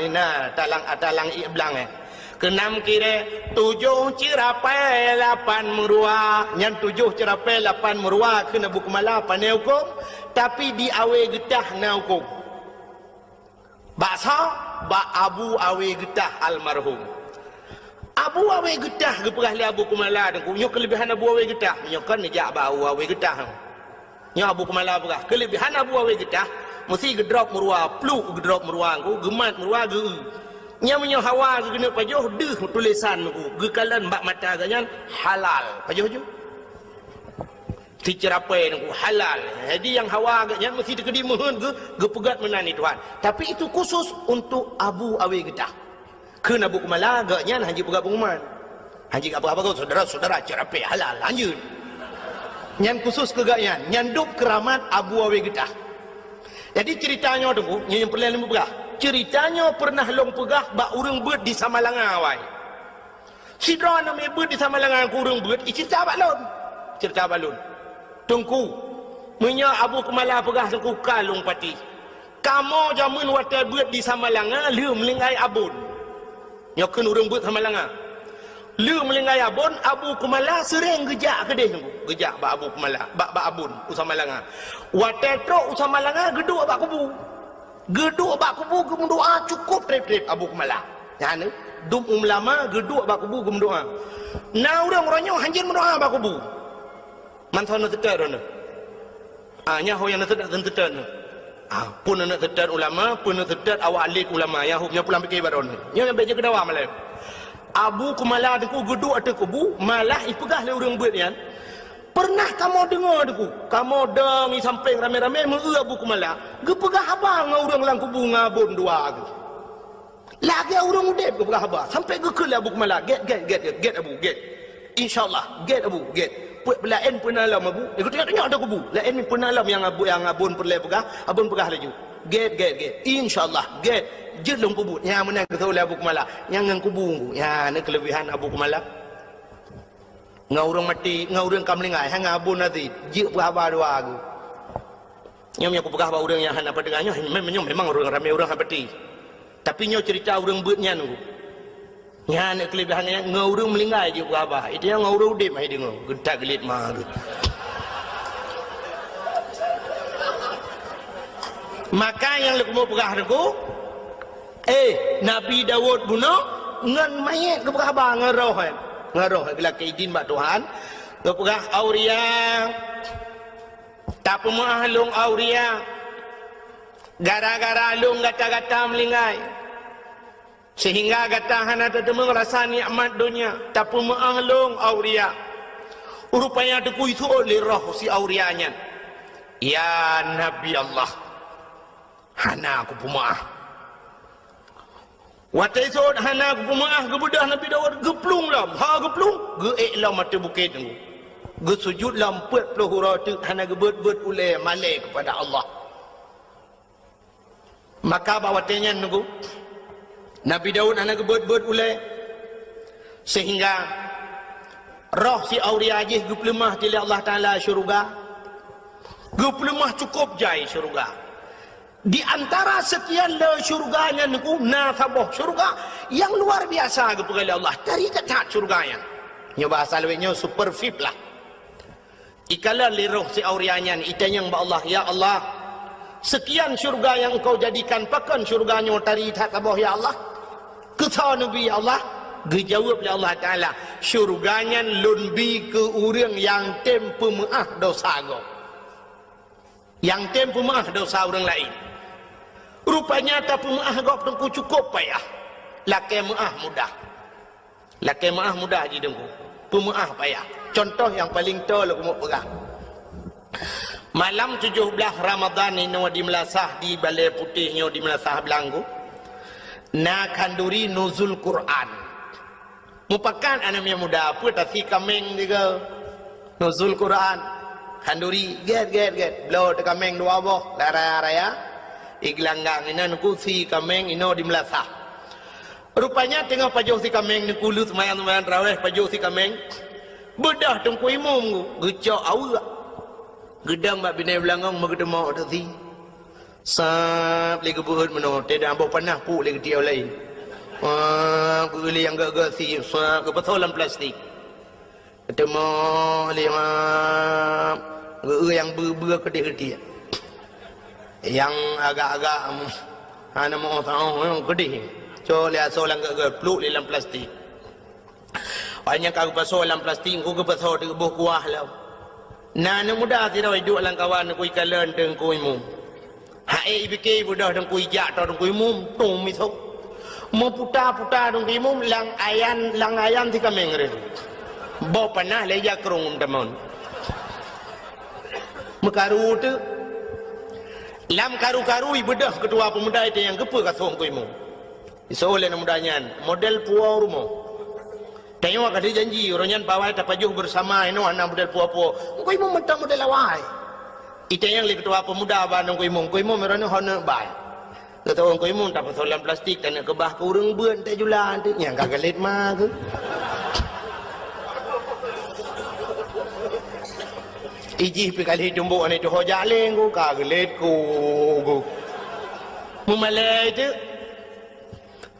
ina talang iblang keenam kira 7 cerapai 8 murwa yang 7 cerapai 8 murwa kena Abu Kumala pandai hukum tapi di awe getah na hukum baksa ba Abu awe getah almarhum Abu awe getah ke perah Abu Kumala dan punya kelebihan Abu awe getah menyokan nejak bau awe getah nya Abu Kumala pegah kelebihan Abu Awe Getah mesti gedrop merua pluk gedrop merua ku gemat merua ge nya menyo hawa ge kena pajoh deuh tulisan ku ge kalan bak mata ganyan halal pajoh ju ti cerapai ku halal jadi yang hawa ganyan mesti dikedi mohon ge pegat menani Tuhan tapi itu khusus untuk Abu Awe Getah keun Abu Kumala ganyan haji pegat pengumuman haji apa-apa saudara-saudara cerapai halal lanjut nyan khusus kegayan nyanduk keramat Abu Awe Getah. Jadi ceritanya tu yang perlu pegah. Ceritanya pernah long pegah bak urang beut di Samalanga awai. Sidra nama beut di Samalanga ku urang beut cerita balon. Cerita balon. Tungku menya Abu Kumala pegah tungku kalung pati. Kamu jamun watai beut di Samalanga liu melingai abun. Nyokeun urang beut Samalanga. Lu melingai abun Abu Kumala sering gejak ke dia gejak bak Abu Kumala bak abun Usamalanga watetro Usamalanga geduk bak kubu doa cukup trip Abu Kumala yani dum ulama geduk bak kubu gum doa na urang ronyo hanjin mendoa bak kubu mantan tetet ronyo nya ho yang tetet tetet pun nak tetet ulama pun tetet awak alik ulama ya nya pulang fikir baron nya beje kedawa malai Abu Kumala deku geduk atas kubu malah ipegah le urang beut nian pernah kamu dengar deku kamu dengi sampai rame-rame meu Abu Kumala ge pegah abang urang lang kubu ngabon dua ge lagi urang udep ge pegah abang sampai ge ke Abu Kumala get Abu get insyaallah get Abu get puak belaen penalam Abu ikut tengok ada kubu lain penalam yang abun perle pegah abun pegah laju get insyaallah get jelung kubu yang menang kata oleh Abu Kumala yang ngang kubu ya ni kelebihan Abu Kumala ngaurang mati ngaurang kamlingai hang abun nanti je berapa dua aku nyom yang aku pegah ba urang yang hana padengannya memang orang ramai orang hapati tapi nyo cerita urang beutnya nu nya ni kelebihannya ngaurang melingai je berapa itu yang ngaurang udip mai dengar gedak gelit mah maka yang lu mau pegah aku Nabi Dawud bunuh ngan mayat ke pegah ngaroh gila keidin bak Tuhan ke pegah auria tak pemah long auria gara-gara long gata-gata melingai sehingga gata hana tetemu rasa nikmat dunia tak pemah long auria rupanya deku itu oleh roh si aurianya ya Nabi Allah hana aku pemah watai sod hana aku pemaah gebedah Nabi Dawud geplung lam geplung geeklam mata bukit tu gesujud lam 40 hurau tu hana gebet-bet oleh malai kepada Allah maka bawatenya nunggu Nabi Dawud hana gebet-bet oleh sehingga roh si auria ajih geplemah di Allah Taala syurga geplemah cukup jai syurga di antara sekian le syurganya niku nasabah syurga yang luar biasa kepada Allah dari ketat syurganya nya bahasa lewenya super VIP lah ikala liruh si aurianya itanya ba Allah ya Allah sekian syurga yang engkau jadikan pakan syurganya dari takabah ya Allah kata Nabi ya Allah dijawab oleh Allah Taala syurganya lunbi ke urang yang tempe maaf dosa go yang tempe maaf dosa orang lain rupanya tak pemaah gop tengku cukup payah laki maah mudah je dengku pemaah payah contoh yang paling tol aku mau pegang malam 17 Ramadan ini di Melasah di Balai Putihnya di Melasah Belanggu na kanduri nuzul Quran mupakan anaknya muda apa tapi kameng juga nuzul Quran kanduri get blow te kameng dua boh raya iglanggang ina nukusi kameng ino di Melasah rupanya tengah pajoh si kameng ni kulu semayan raweh pajoh si kameng bedah tengku imum gecok awak gedang bak binai belangong magedemo tadi sap lagi buhut meno tidak ambo panah pu lagi dia lain guli yang gak si sap kebetulan plastik ketemu lima yang ber kedih yang agak-agak ana mau tahu gede so lihat solang ke peluk dalam plastik banyak aku pasal dalam plastik aku ke pasal di buah kuah lah Nana muda tidak hidup lang kawan kui kalen deng kui mum. Hai ibike budak deng kui jak deng kui mum tung misok. Mau puta deng kui mum lang ayan ti kameng re. Bawa panah leja kerung teman. Mekaru tu. Lam karu ibedah ketua pemuda itu yang kepa kasong kui mum. Isoleh mudanya model puau rumah. Tengok ada janji orangnya bawai tapajuh bersama ino anak model puau-puau. Kau imam mentang model awai. Itu yang ketua pemuda bandung kau imam merana honor bai. Kata orang kau imam tak persoalan plastik dan kebah ke urang beun tak julan tu. Yang kagalit mah tu. Iji pikali jumbo ane tu hojaleng ku kagalit ku. Mumalai tu.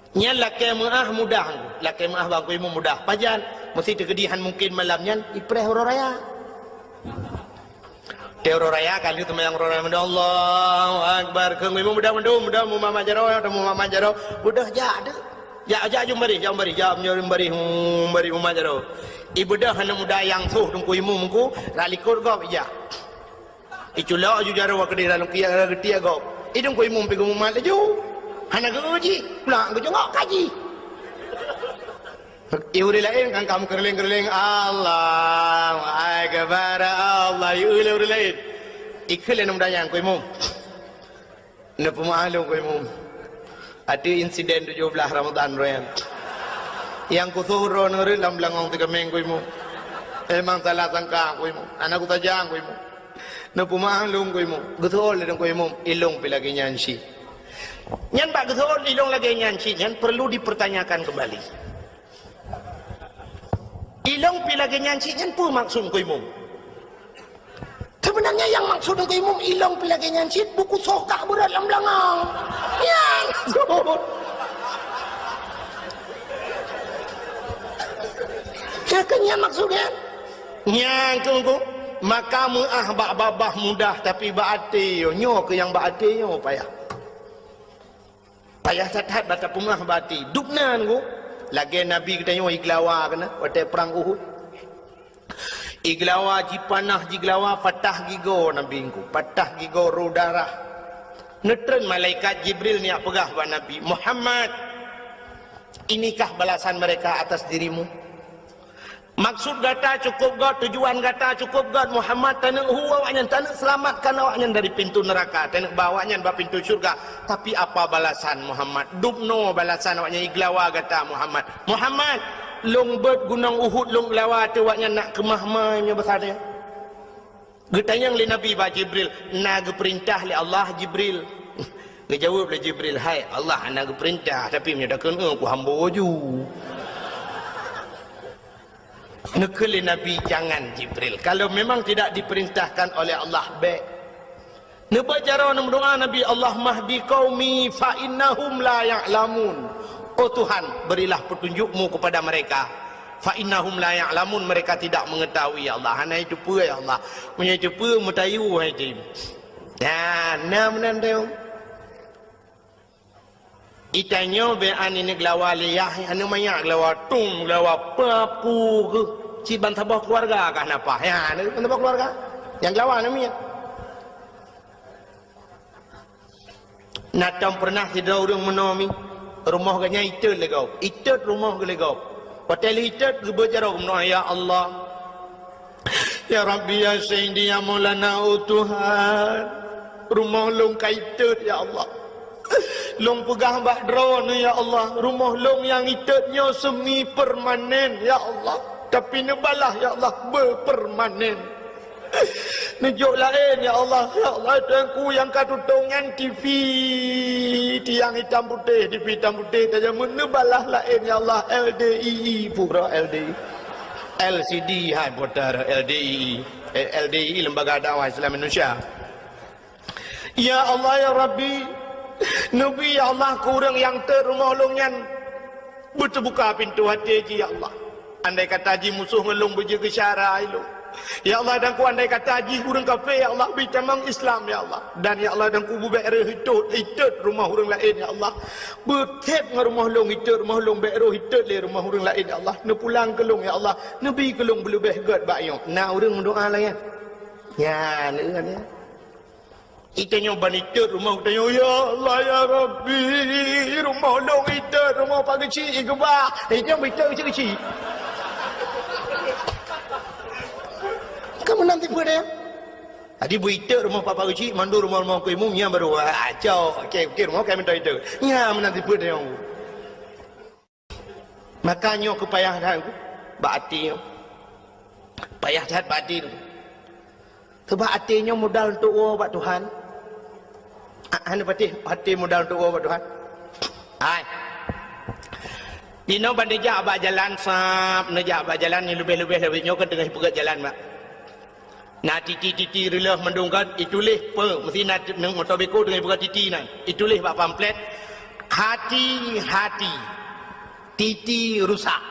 Nya laki mudah laki bang ku imam mudah pajan mesti tegedihan mungkin malamnya ipreh hororaya teroraya kali itu yang hororaya Allahu akbar ke imam mudah mama jaro budah ja jumbari mama jaro ibudah hana mudah yang suh dengku imam ku ralikut go ya iculo ju jaro wa kedira lukia getia go idung ku imam pigu mama leju hana gaji pulang ke jengok kaji iuri lain kan kamu kerling Allah akbar Allah iuri lain ikhlas namanya yang ku imam na pemahalu ku imam ada insiden 17 Ramadan royan yang ku suruh nuri dalam langong 3 minggu imam emang salah sangka ku imam anak ku tajang ku imam na pemahalu ku imam betul dan ku imam ilung pilagi nyansi nyan pak getor ilong lagi nyanci nyan perlu dipertanyakan kembali ilong pi lagi nyanci nyan pun maksud ku imam sebenarnya yang maksud ku imam ilong pi lagi nyanci buku sokak berat dalam langang yang cakanya maksudnya nyang ku maka babah mudah tapi baati nyo ke yang baati nyo payah payah satat bata pumah bati duknan ku lagi nabi kita nyo iglawa kana wate perang Uhud iglawa jipanah jiglawa patah gigo nabi ku patah gigo darah netren malaikat Jibril ni pegah ba nabi Muhammad inikah balasan mereka atas dirimu maksud gata cukup god tujuan gata cukup god Muhammad tanah awaknya tanah selamatkan awaknya dari pintu neraka tanah bawanya ba pintu surga tapi apa balasan Muhammad dubno balasan awaknya iglawa gata Muhammad long bet gunung Uhud long lawat awaknya nak kemah-mahnya besar dia getanya li nabi ba Jibril nak perintah li Allah Jibril ngejawab li Jibril hai Allah nak perintah tapi menyatakan aku hamba ju nekeli Nabi jangan Jibril kalau memang tidak diperintahkan oleh Allah baik nebacara mendoa Nabi Allah mahdi qaumi fa innahum la ya'lamun oh Tuhan berilah petunjukmu kepada mereka fa innahum la ya'lamun mereka tidak mengetahui ya Allah hana itu apa ya Allah punya itu apa mutayu hai tim ya nam nandeu itanyo be ani neglawa liyah anu maya glawa tung glawa papu ke ciban tabah keluarga kah napa ya anu tabah keluarga yang glawa namanya natam pernah tidak orang menomi rumah ganya itu legau itu rumah legau hotel itu berbicara mendoa ya Allah ya Rabbi ya Sayyidi ya Maulana Tuhan rumah long kaitu ya Allah long pegah bak drone ya Allah rumah long yang itutnya semi permanen ya Allah tapi nebalah ya Allah berpermanen nejuk lain ya Allah aku yang katutungan TV tiang hitam putih TV hitam putih saja menebalah lain ya Allah LDII pura LDI LCD hai putar LDI Lembaga Dakwah Islam Indonesia ya Allah ya Rabbi Nabi ya Allah kurang yang terumah longnya berterbuka pintu hati ya Allah andai kata haji musuh ngelung berjaga syarah itu ya Allah dan ku andai kata haji kurang kafe ya Allah bitamang Islam ya Allah dan ya Allah dan ku bubek hitut rumah orang lain ya Allah bertep dengan rumah long hitut rumah long bekro hitut le rumah orang lain ya Allah ne pulang kelong ya Allah Nabi kelong belubeh god bayong na orang mendoa lah ya Ya, ni kan ya. Itanya banita rumah utanya, ya Allah ya Rabbi, rumah dong ita, rumah pak kecil ke bah. Itanya banita kecil-kecil. Kamu nanti pada ya? Adi berita rumah papa kecil, mandu rumah-rumah aku imu, yang baru acau, okey rumah kami minta itu. Ya menanti pada yang. Makanya aku payah dah aku, hati payah dah hati tu. Sebab hatinya modal untuk buat Tuhan. Anda hati modal untuk buat Tuhan. Hai. Dino bandejak abak jalan sap, nejak abak jalan ni lebih-lebihnya kan tengah pegat jalan mak. Nah titi relah mendungkan itulah pe mesti nak nang motor beko dengan pegat titi nan. Itulah bak pamflet. Hati-hati. Titi rusak.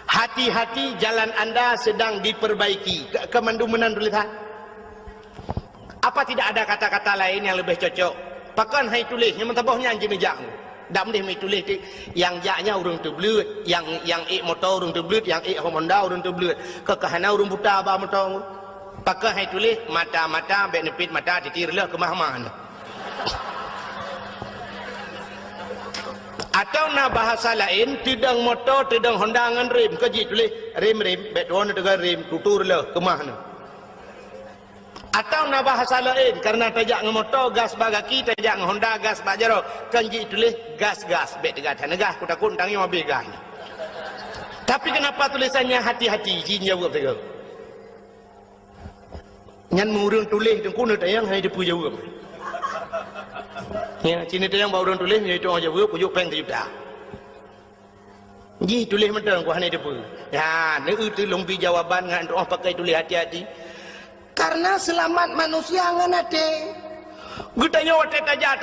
Hati-hati jalan anda sedang diperbaiki. Kemandumenan tulisan. Apa tidak ada kata-kata lain yang lebih cocok? Pakan hai tulis yang mentabahnya anjing nejak. Dak mendih mai tulis yang jaknya urang tu belut, yang motor urang tu belut, yang Honda urang tu belut. Kekahana urang buta ba motor. Pakai hai tulis mata-mata benefit mata titirlah kemah-mah. Atau na bahasa lain tidang motor tidang Honda ngan rem kaji tulis rem betron dengan rem tuturlah kemah na. Atau na bahasa lain karena tajak ngan motor gas bagaki tajak ngan Honda gas bajaro kanji tulis gas bet dekat hanegah ku takut tangi mobil gas. Tapi kenapa tulisannya hati-hati jin jawab saya. Nyan murung tulis dengku nak tayang hai depu jawab. Ya, sini tayang bau orang tulis ni itu orang jawab pujuk peng juta. Ji tulis mentang ku hanai depu. Ya, ni itu lompi jawaban ngan doa pakai tulis hati-hati. Karena selamat manusia ngan hati. Gutanya wate tajak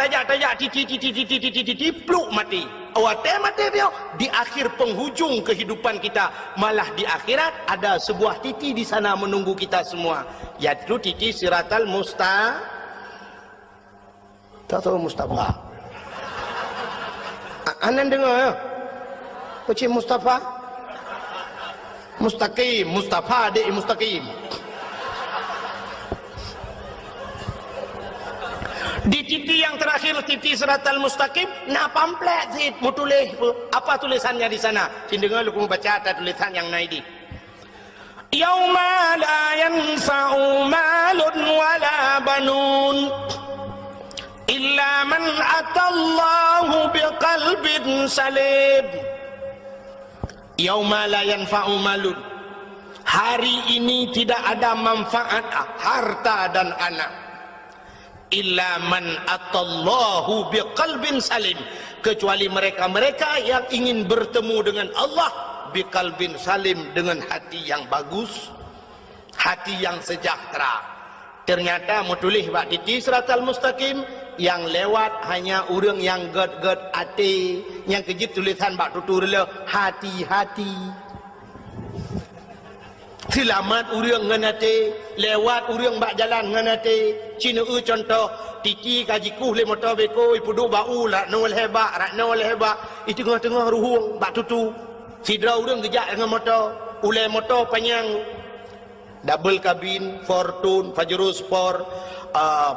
titi pluk mati. Wate mati dia di akhir penghujung kehidupan kita, malah di akhirat ada sebuah titi di sana menunggu kita semua, yaitu titi siratal Mustafa. Anan dengar ya? Kuci Mustafa? Mustaqim, Mustafa adik mustaqim. Di titi yang terakhir titi siratal mustaqim, nak pamflet sih mau tulis apa tulisannya di sana? Dengar lu baca ada tulisan yang naidi. Yauma la yanfa'u malun wala banun illa man atallahu biqalbin salim. Yauma la yanfa'u malun. Hari ini tidak ada manfaat harta dan anak. Illa man atallahu biqalbin salim, kecuali mereka-mereka yang ingin bertemu dengan Allah biqalbin salim, dengan hati yang bagus, hati yang sejahtera. Ternyata mutulih bak titi siratal mustaqim yang lewat hanya orang yang ged ate, yang kejit tulisan bak tutur le hati-hati. Selamat urang nganate, lewat urang bak jalan nganate. Cina contoh tiki kajiku le motor beko ipudu bau la nol hebak rak nol hebak i tengah-tengah ruhung bak tutu. Sidra urang gejak dengan motor, ulai motor panjang. Double cabin, Fortune, Pajero Sport,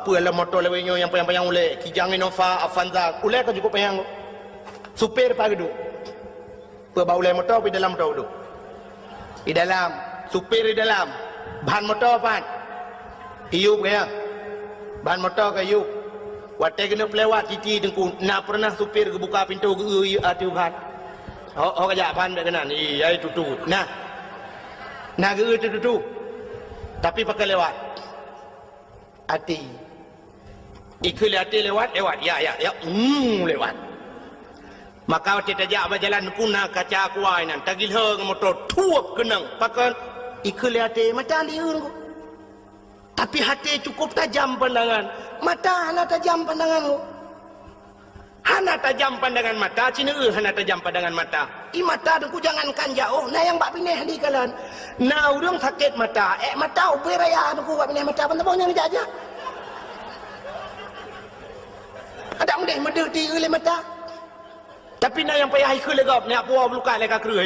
puala motor lewenya yang panjang-panjang ulai, Kijang Innova, Avanza, ulai kan cukup panjang. Supir pagi duduk. Puala ulai motor di dalam motor duduk. Di dalam supir di dalam, bahan motor apa? Hiup ya, bahan motor ke hiup. Watai kena pelewat titi dengku, nak pernah supir buka pintu ke atu bahan. Oh kajak bahan tak kena, iya tutu. Nah ke tutu, tapi pakai lewat. Hati, ikut hati lewat, ya, lewat. Maka waktu tajak berjalan kuna kaca kuai nan, tagil hang motor tuap kenang, pakai ikut hati mata liur. Tapi hati cukup tajam pandangan, mata hana tajam pandangan. Hana tajam pandangan mata, cina hana tajam pandangan mata. Mata dengku jangankan jauh, nah yang bak pineh di kalan. Nah urang sakit mata, mata uber raya dengku bak pineh mata, pantabahnya ngejak aja. Ada mendeh medek di oleh mata. Tapi nak yang payah ikut legap, nak puas belukat leka keruh.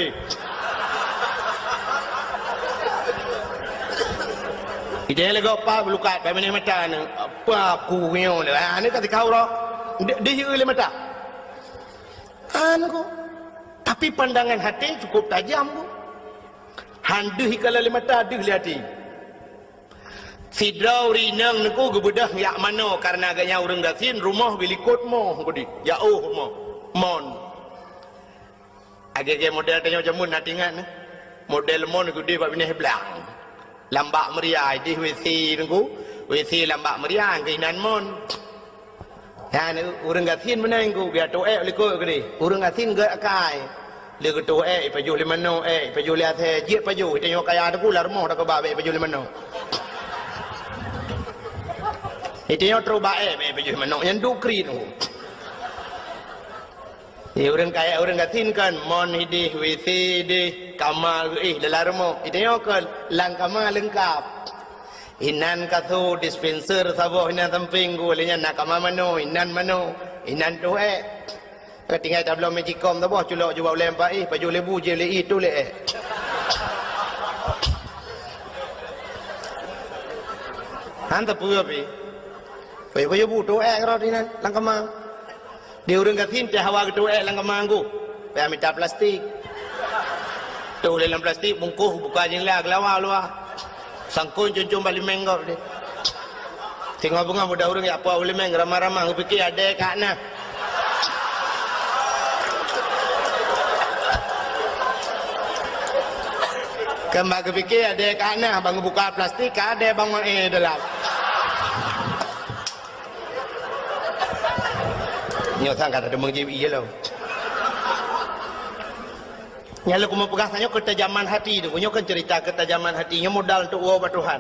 Ide lego pa belukat pa mene mata ne. Apa aku nyo le. Ane kata kau ro. Dia le mata. Anu. Tapi pandangan hati cukup tajam ku. Handuh kalau le mata aduh le hati. Sidrau rinang niku gebedah yak mano karena agaknya urang gasin rumah bilikut mo gudi. Jauh mo. Mon. Agak model tanya macam mun natingan. Model mon gudi bab ini belang. Lambak meriah di WC niku. WC lambak meriah keinan mon. Ya ni urang gasin mana niku biar toek likut gudi. Urang gasin gerak kai. Le ketua paju le mano paju le athe je paju tengok kaya ada pula rumah dak babe paju le mano. Tengok terubak paju le mano yang dukri tu. Orang kaya orang gatin kan mon hidi WC di kamar dalam rumah. Tengok kan lang kamar lengkap. Inan katho dispenser sabo inan samping golenya nak kamar mano inan tu tinggal dah belum magicom tu boh culok jual lempar baju lebu je le itu le hanta puyo pi baju bu tu ro dinan langkama dia urang gatin teh hawa tu langkama anggu pe minta plastik tu le dalam plastik bungkus buka jeng lag lawa luah sangkun cuncung balik menggor de tengok bunga budak urang ya apa boleh meng ramah-ramah fikir ada kakna kembali kepikir ada kana bang buka plastik ada bang dalam nyotang kata demang jiwi iya lo nyala kuma pegang tanya ketajaman hati tu punya kan cerita ketajaman hatinya modal untuk uang Tuhan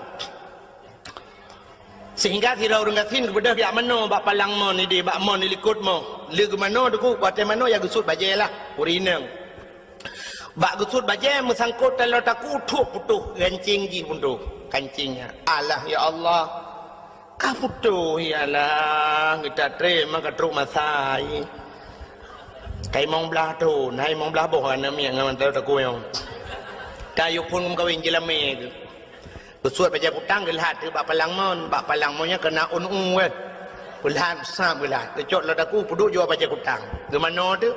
sehingga tidak orang gasin kepada pihak mano bak palang mo ni di bak mo ni likut mo leg mano tu ku bate mano ya gusut bajelah urinang bak gusut baje mesangkut kalau taku thuk putuh gancing ji punduh kancingnya Allah ya Allah ka putuh ya Allah kita terima ka truk masai kai mong belah tu nai mong belah boh ana miang ngan tahu taku yang kayu pun kawin jelame gusut baje putang gelat bak palang monnya kena un-un bulan sam bulan kecot la taku puduh jo baje putang di mana tu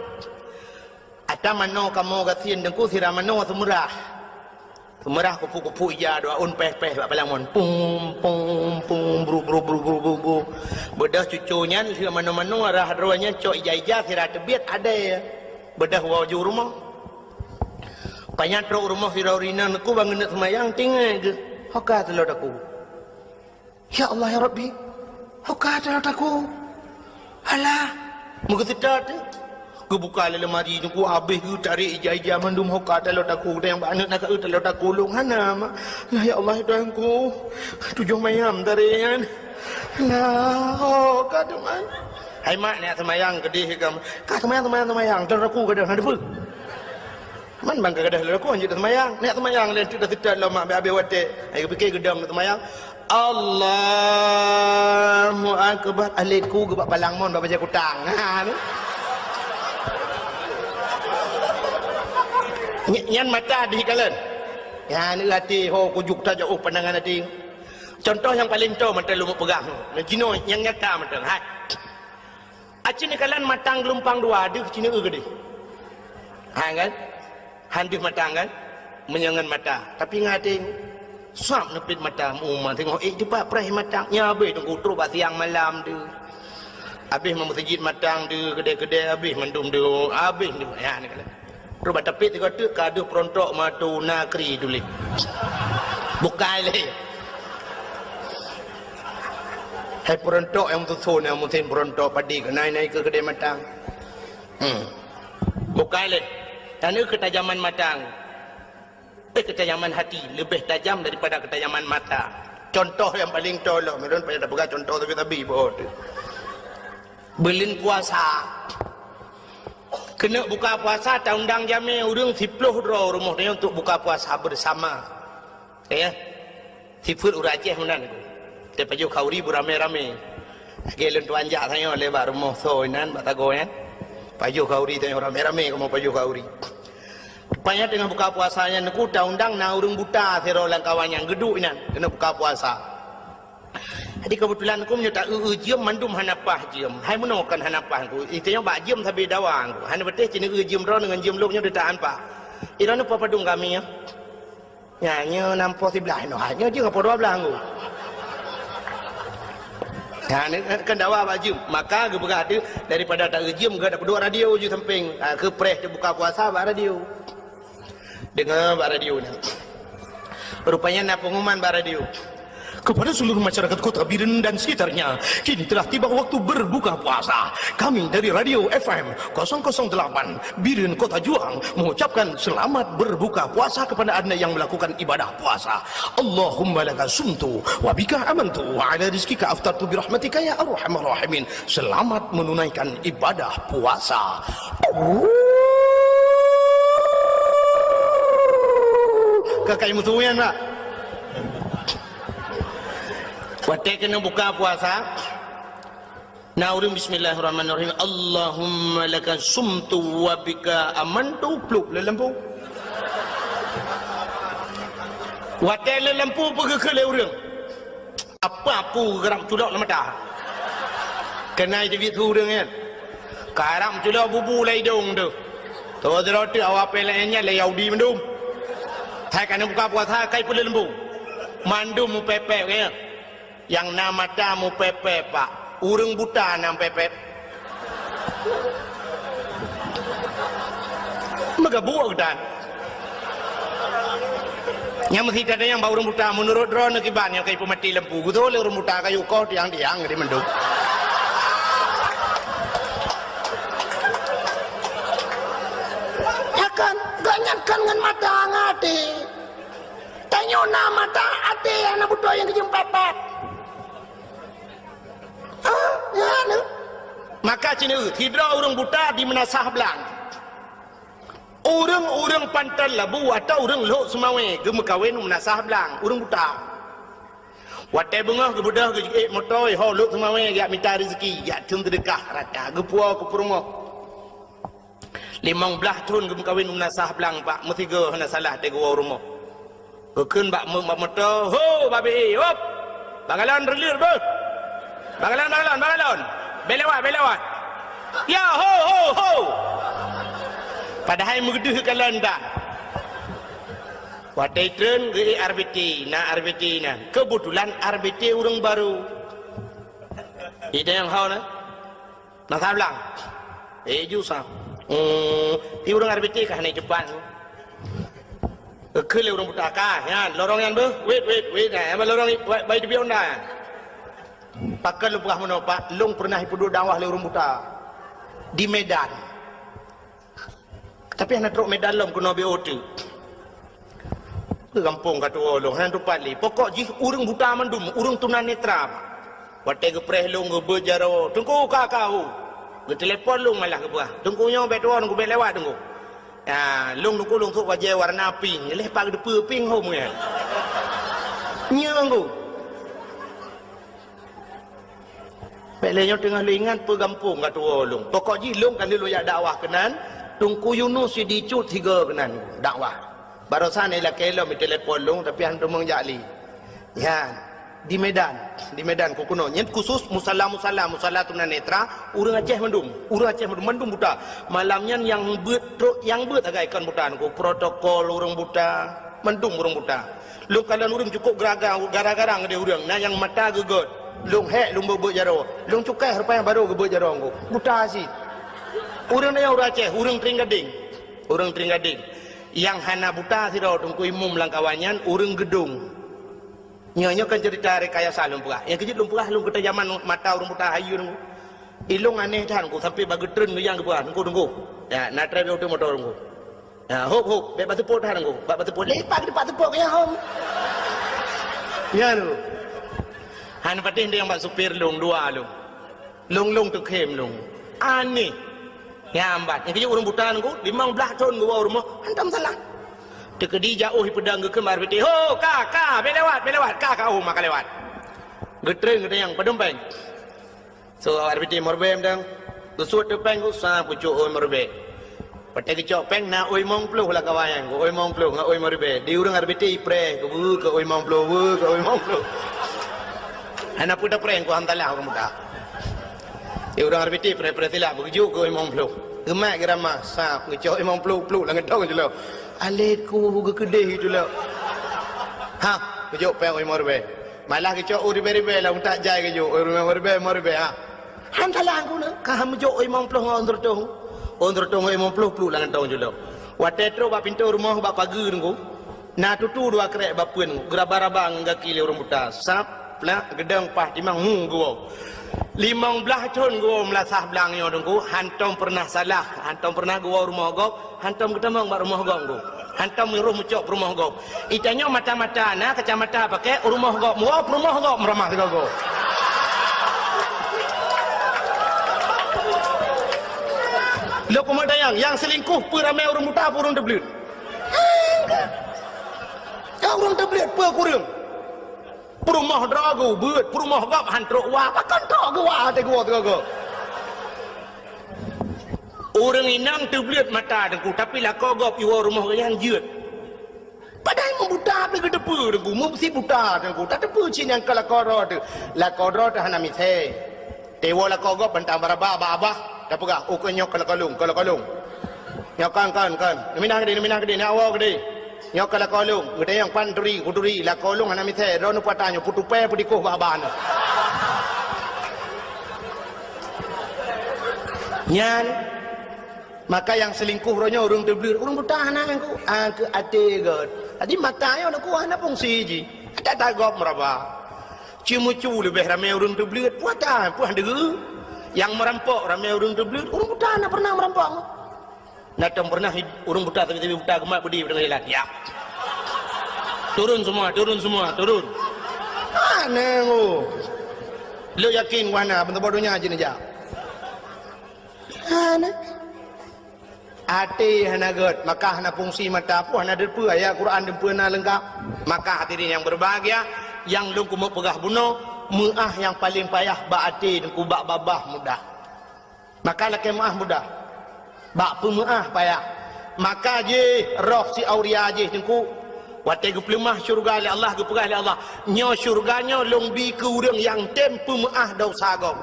ada mano kamu gasin dengku sira mano semurah kupu-kupu ija doa un peh-peh bak palamon pum bru bedah cucunya sira mano arah roanya cok ija sira tebiat ada bedah waju rumah banyak truk rumah sira urina aku bangun semayang tinggal ke hoka telot aku ya Allah ya Rabbi hoka telot aku alah mugesedat ku buka lemari ku habis ku tarik ija mandum hoka telot aku yang anak nak telot aku long hana lah ya Allah Tuhanku tujuh mayam tarian lah hoka teman hai mak ni semayang gede kam ka semayang telot aku gadah ada pun man bang gadah telot aku anjut semayang ni semayang len tidak lama habis wate ai fikir gedam semayang Allahu akbar alitku gebak palang mon baca kutang nyan mata di kalian ya ni hati ho kujuk ta jauh pandangan hati contoh yang paling tahu mata lu pegang cino yang nyata mata hai acini kalian matang gelumpang dua aduh cini gede ha kan handih matang kan menyangan mata tapi ngating suap nepit mata umma tengok cepat preh matang nya habis tunggu terus siang malam tu habis masjid matang tu kedai-kedai habis mendum tu habis tu ya ni kalian Rubat tapi tiga tu kadu perontok matu nakri dulu. Bukan leh. Hai perontok yang tu yang mungkin perontok padi ke naik ke kedai matang. Bukan leh. Dan itu ketajaman matang. Ketajaman hati lebih tajam daripada ketajaman mata. Contoh yang paling tolong, mereka pada pegang contoh tapi boh. Belin puasa. Kena buka puasa tak undang jami urang 10 rumah dia untuk buka puasa bersama. Ya. Sifut urajeh menan. Te paju kauri beramai-ramai. Gelen tu anjak saya lebar rumah soinan batago ya. Paju kauri tanya ramai-ramai kamu paju kauri. Rupanya dengan buka puasanya nak undang na urang buta sero lang kawan yang geduk inan kena buka puasa. Jadi kebetulan aku menyata jiem mandum hanapah jiem. Hai menokan hanapah aku. Itanya bak jiem sabi dawang aku. Han betih cina jiem ro dengan jiem loknya detaan pak. Irana apa padung kami ya. Nyanyi nampo sebelah no hanya je apa dua belah aku. Nah, kan dawa bak jiem. Maka geberada daripada tak jiem gak ada kedua radio je samping ke press buka puasa bak radio. Dengar bak radio ni. Rupanya nak pengumuman bak radio. Kepada seluruh masyarakat Kota Biren dan sekitarnya, kini telah tiba waktu berbuka puasa. Kami dari Radio FM 008 Biren Kota Juang mengucapkan selamat berbuka puasa kepada anda yang melakukan ibadah puasa. Allahumma laka sumtu wa bika amantu wa ala rizkika aftartu birahmatika ya arhamar rahimin. Selamat menunaikan ibadah puasa. Kakak musuhnya nak. Waktu kena buka puasa, naurim bismillahirrahmanirrahim. Allahumma laka sumtu wa bika amantu. Pluk le lampu. Waktu le lampu pergi ke leurang. Apa aku geram tulak nama dah. Kena jadi tu orang kan. Karam tulak bubu lai dong tu. Tu roti awak pelanya lai Yaudi mandum. Thai kena buka puasa kai pun le lampu. Mandum pepe kan. Yang nama tamu pepe pak, urang buta nam pepe. Megabuak dan. Yang mesti ada yang bau urang buta menurut drone kiban yang kayak pemati lempu. Betul urang buta kayu kau tiang di menduk. Ya kan, ganyakan dengan mata ngati. Tanya nama mata ati anak buta yang kejum pepe. Maka cina hidra orang buta di menasah belang. Orang-orang pantal labu atau orang lok semawe gema kawin menasah belang orang buta. Watai bengah ke budak ke motoi ho lok semawe gak minta rezeki gak tum sedekah rata gepua ke perumo. 15 tahun gema kawin menasah belang pak mesti ge hana salah de gua rumah. Keun bak moto ho babi hop. Bagalan relir be. Bangalon. Belawat. Ya ho. Padahal menggeduh ke landa. Watai tren ke RBT na. Kebetulan RBT orang baru. Itu yang hau na. Nak sablang. Jusah. Ti orang RBT kah naik cepat. Ke le orang buta kah. Ya, lorong yang be. Wait. Apa lorong baik di onda. Pakai lu pernah menopah, long pernah hidup dakwah le orang buta di Medan. Tapi anak truk Medan long kena BOT. Ke kampung kata long, han tu pali. Pokok ji urang buta mandum, urang tunanetra. Watai ke preh long ke berjaro, tunggu kakau. Ke telefon long malah ke buah. Tunggu nyo betua nunggu lewat tunggu. Ya, long tunggu long tu wajah warna pink, lepak depe pink home ya. Nyanggu. Pelenya tengah lingan pegampung kat orang. Pokok ji long kali lo ya dakwah kenan, tungku Yunus di cut 3 kenan dakwah. Barusan ila kelo mi telefon long tapi han rumang jali. Ya, di Medan ku kuno. Nyet khusus musalla tunanetra urang Aceh mendum buta. Malamnya yang beut agaikan butaan ku protokol urang buta, mendum urang buta. Lu kalian urang cukup gara-gara ngade urang. Nah yang mata gegot. Long bebek jaro. Long cukai rupanya baru bebek jaro aku. Buta sih. Urang yang urang Aceh, urang Tringgading. Yang hana buta sih dah tungku imum langkawanyan, urang gedung. Nyonya kan cerita rekayasa lumpurah. Yang kejut lumpurah long kita zaman mata urang buta hayu tunggu. Ilong aneh kan aku sampai bagi tren yang kebuah tunggu. Ya, nak try auto motor tunggu. Ya, hop. Batu pot dah tunggu. Batu pot lepak di batu pot ya hom. Ya tu. Han patin dia yang bak supir long 2 long. Long tu kem long. Ani. Nyambat. Yang kejut urang buta tunggu 15 tahun gua rumah. Hantam salah. Tekedi jauh pedang ke kemar beti. Ho, ka, belewat. Ka kau maka lewat. Getreng kita yang pedompeng. So arbiti morbem dang. Tusut tepeng ku sa pucuk morbe. Pakai kecok peng na oi mong puluh lah kawan ko oi mong puluh oi maribe di urang arbete ipre ke oi mong puluh ke oi mong puluh ana puda preng ko hantala ko muda di urang arbete ipre tila begitu ke oi mong puluh gemak gerama sa kecok oi mong puluh lah ngetong je lo alet ku ke kedeh itu lo ha kecok peng oi maribe malah kecok oi ribe lah untak jai ke jo oi maribe ha hantala ko na ka ham jo oi mong puluh ngondur tong Untuk tunggu imam puluh langan tahun juga. Watetro bap pintu rumah bap pagar ngu. Na tutu dua kerek bap pun. Geraba-raba ngga kili orang buta. Sap plak gedang pah timang gua. 15 tahun gua melasah belang yo dengku. Hantom pernah salah. Hantom pernah gua rumah gop. Hantom ketemang bak rumah gop gua. Hantom miruh mucok rumah gop. Itanya mata-mata na kacamata pakai rumah gop. Muap rumah gop meramah tiga gua. Lo komandang yang selingkuh peramai orang muda orang tablet. Orang tablet pe kurang. Perumah drago beut, perumah gap hantrok wa, pakan tok gua te gua tu. Orang inang tablet mata dengku tapi lah kau gap iwa rumah yang jeut. Padahal membuta pe kedepu dengku, mesti buta dengku. Tak depu cin yang kala korot. La korot hanami the. Tewa la kau gap bantang baraba abah. Dah pegah, oh kau nyok kalau kalung. Nyok kan. Minah gede, ni awal gede. Nyok kalau kalung, gede yang panduri, kuduri, lah kalung anak mithe, ronu patanya, putu pe, pudikuh baban. Nyan, maka yang selingkuh ronya orang terblir, orang buta anak aku ate god. Adi matanya anak ku anak fungsi ji, ada tagop meraba. Cimu lebih ramai orang terblir, puatan degu. Yang merampok ramai orang terblit orang buta nak pernah merampok nak pernah orang buta tapi buta gemak budi dengan hilang ya turun semua mana lo yakin wana bentuk bodohnya aja nih mana hati hana god maka hana fungsi mata pu hana derpu ayat Quran derpu na lengkap maka hadirin yang berbahagia yang lu kumuk pegah bunuh mu'ah yang paling payah ba'ati dan kubak babah mudah maka laki mu'ah mudah bak pemu'ah payah maka je roh si auria je dengku watai geplemah syurga oleh Allah gepegah oleh Allah nyo syurganya longbi ke urang yang tem pemu'ah dosa gom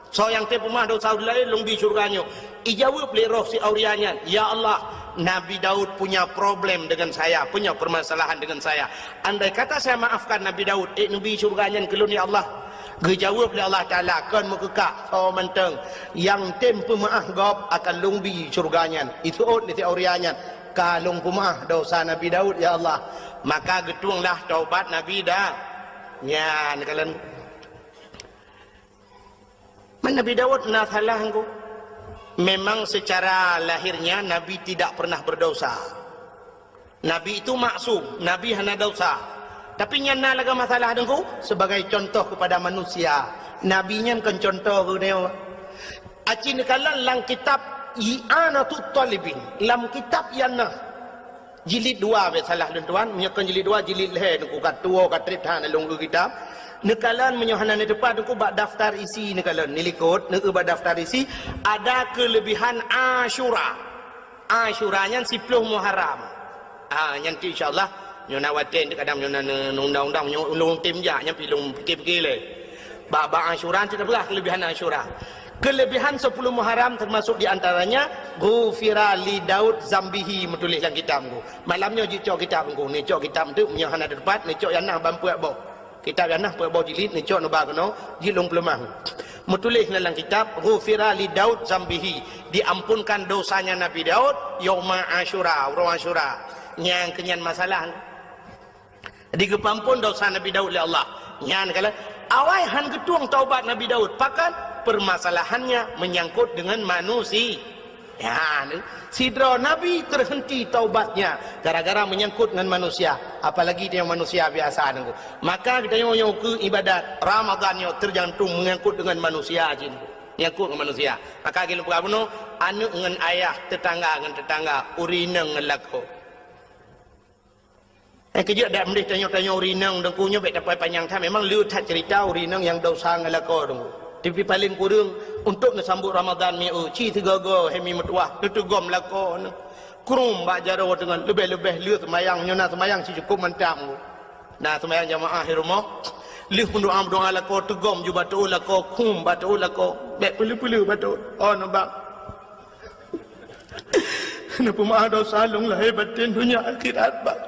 so yang tem pemu'ah dosa lain longbi syurganya ijawab le roh si aurianya ya Allah Nabi Daud punya problem dengan saya, punya permasalahan dengan saya. Andai kata saya maafkan Nabi Daud, Nabi syurganya kelun ya Allah. Gejawab oleh Allah Ta'ala, kan mekekak, so menteng. Yang tem pemaah gop akan lungbi syurganya. Itu nanti aurianya. Kalung pemaah dosa Nabi Daud ya Allah. Maka getuanglah taubat Nabi dah. Nyan kalian. Man Nabi Daud nak salah engkau. Memang secara lahirnya Nabi tidak pernah berdosa. Nabi itu maksum, Nabi hanya dosa. Tapi nyana laga masalah dengku sebagai contoh kepada manusia. Nabi nya kan contoh ke dia. Acin kalan lang kitab I'anatut Talibin. Lam kitab yana jilid 2 be salah tuan, menyakan jilid 2 jilid leh dengku kat tua kat trithan alung kitab. Nekalan menyohana ni depan aku bak daftar isi nekalan nilikot nak bak daftar isi ada kelebihan Asyura. Asyuranya 10 Muharram. Nanti insyaallah nyona waten kadang nyona undang-undang nyolong tim ja nya pilung fikir-fikir le. Bak Asyura tidak belah kelebihan Asyura. Kelebihan 10 Muharram termasuk di antaranya ghufira li Daud zambihi menulis dalam kitabku. Malamnya jicok kitabku ni cok kitab tu menyohana depan ni cok yang nah bampuak bo. Kitab yang nak berbau jilid ni cok nubah kena jilung pelemah menulis dalam kitab ghufira li Daud zambihi diampunkan dosanya Nabi Daud yauma Asyura orang Asyura yang kenyan masalah digepampun dosa Nabi Daud oleh Allah yang kala awai han getuang taubat Nabi Daud pakan permasalahannya menyangkut dengan manusia ya sidra Nabi terhenti taubatnya gara-gara menyangkut dengan manusia apalagi dia manusia biasa nengku maka kita yang ke ibadat Ramadan yang tergantung menyangkut dengan manusia aja menyangkut dengan manusia maka kita buka bunuh anu dengan ayah dengan tetangga urineng ngelako kejut dak mendih tanya urineng dengkunya baik dapat panjang tak memang lihat cerita urineng yang dosa ngelako dengku Tapi paling kurang untuk sambut Ramadan ni ci tiga-tiga hemi metuah tu gom lako kurung ba jaro dengan lebih-lebih liu semayang nyona semayang si cukup mentam nah semayang jamaah di rumah liu doa lako tu gom ju batu lako kum batu lako bek pelu-pelu batu oh nampak napa mah dosa long lahir batin dunia akhirat bak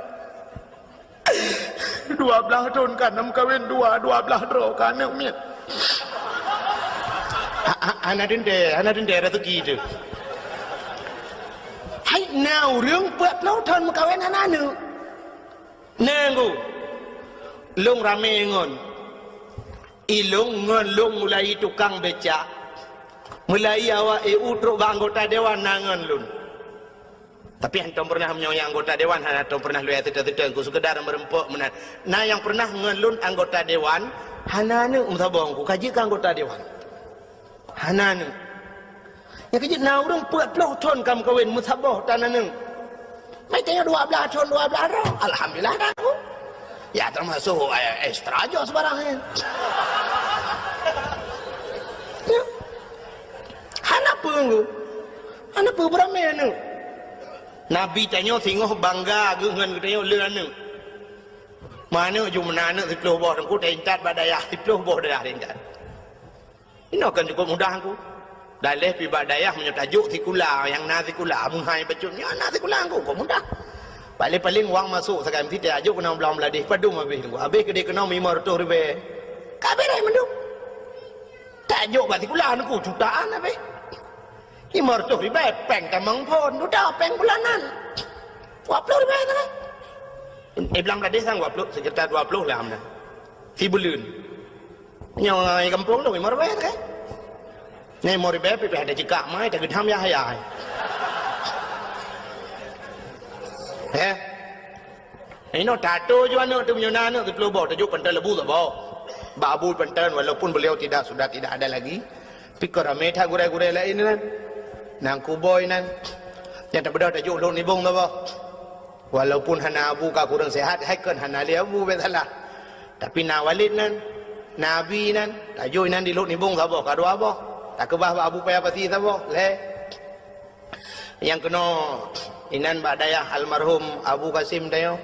12 tahun kan nam kawin 12 tahun kan nek anak dende rezeki tu. Hai nauរឿងពើផ្លូវថនមកវិញណានឹងណែងលងរ៉ាមេងនអ៊ីលងងនលង mulai tukang becak mulai awak utro anggota dewan nangan lun tapi antum pernah menyoyang anggota dewan antum pernah lu tidak ku sekedar merempok menan nah yang pernah ngelun anggota dewan hanane umtabong ku kaji ka anggota dewan hanane ya kaji na urang 40 tahun kam kawin musabah tananeng mai tanya 12 tahun 12 ro alhamdulillah dah aku ya termasuk ekstra aja sebarangnya ya hana apa beramai anu Nabi tanya singoh bangga dengan tanya leun anu mana ju menana 10 boh aku tentat badayah 10 boh dah tentat ini akan cukup mudah aku dalih pi badayah menyatajuk sikula yang nasikula munghai bacunnya nasikula aku kok mudah paling wang masuk sekarang tidak ajuk kena belum ladih padum habis kedai kena 500 ribu kabeh rai menduk tak ajuk basikula aku jutaan habis 500 ribu peng kamang pun udah peng bulanan 20 ribu kan belum ladih sang 20 sekitar 20 lah amna si bulan nyoi kampung tu 5 ribu kanนี่มอริเบไปหาได้จิกะไม้แต่คือทำยาให้ยายเฮ้ไอ้โนตาโตจวนโนตุมยนาโนติpelu bawa tajuk pental lebu tak bawa babu pental walaupun beliau sudah tidak ada lagi pikir metha gurai-gurai lain nan nang kuboy nan yang tak beda tajuk lok nibung tak bawa walaupun hana abu ka kurang sehat haikan hana dia abu besalah tapi na walid nan nabi nan tajuk nan di lok nibung tak bawa kadua bawa tak kebah abu payah pasti sabo le yang kena inan badayah almarhum Abu Qasim tayo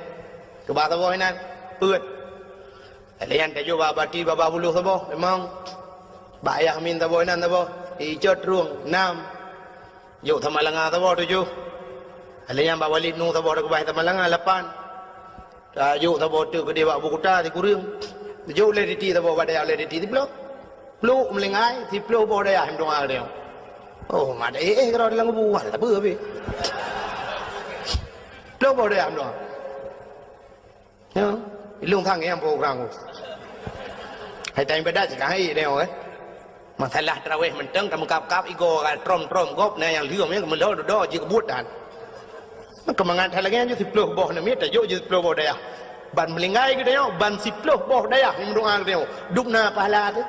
kebah sabo inan peut alian tayo babati baba buluh sabo memang bayah min sabo inan sabo ijot ruang 6 yo Tamalanga sabo 7 alian ba walid nu sabo kebah Tamalanga 8 tayo sabo tu ke dewa Abu Kuta di kurung yo le di sabo badayah le di blok Peluk melingai, si peluk bawa daya hem doa dia. Oh, ada kalau dalam buah, tak apa habis. Peluk bawa daya hem doa. Ya, ilung thang yang program aku. Hai time beda sih kai dia orang. Masalah tarawih menteng kamu kap ego trom gop nah yang liom yang kemudian do jika buatan. Kemangan lagi aja si peluk bawa namanya tajuk je peluk bawa daya. Ban melingai ke dia, ban si peluk bawa daya hem doa dia. Dukna pahala tu.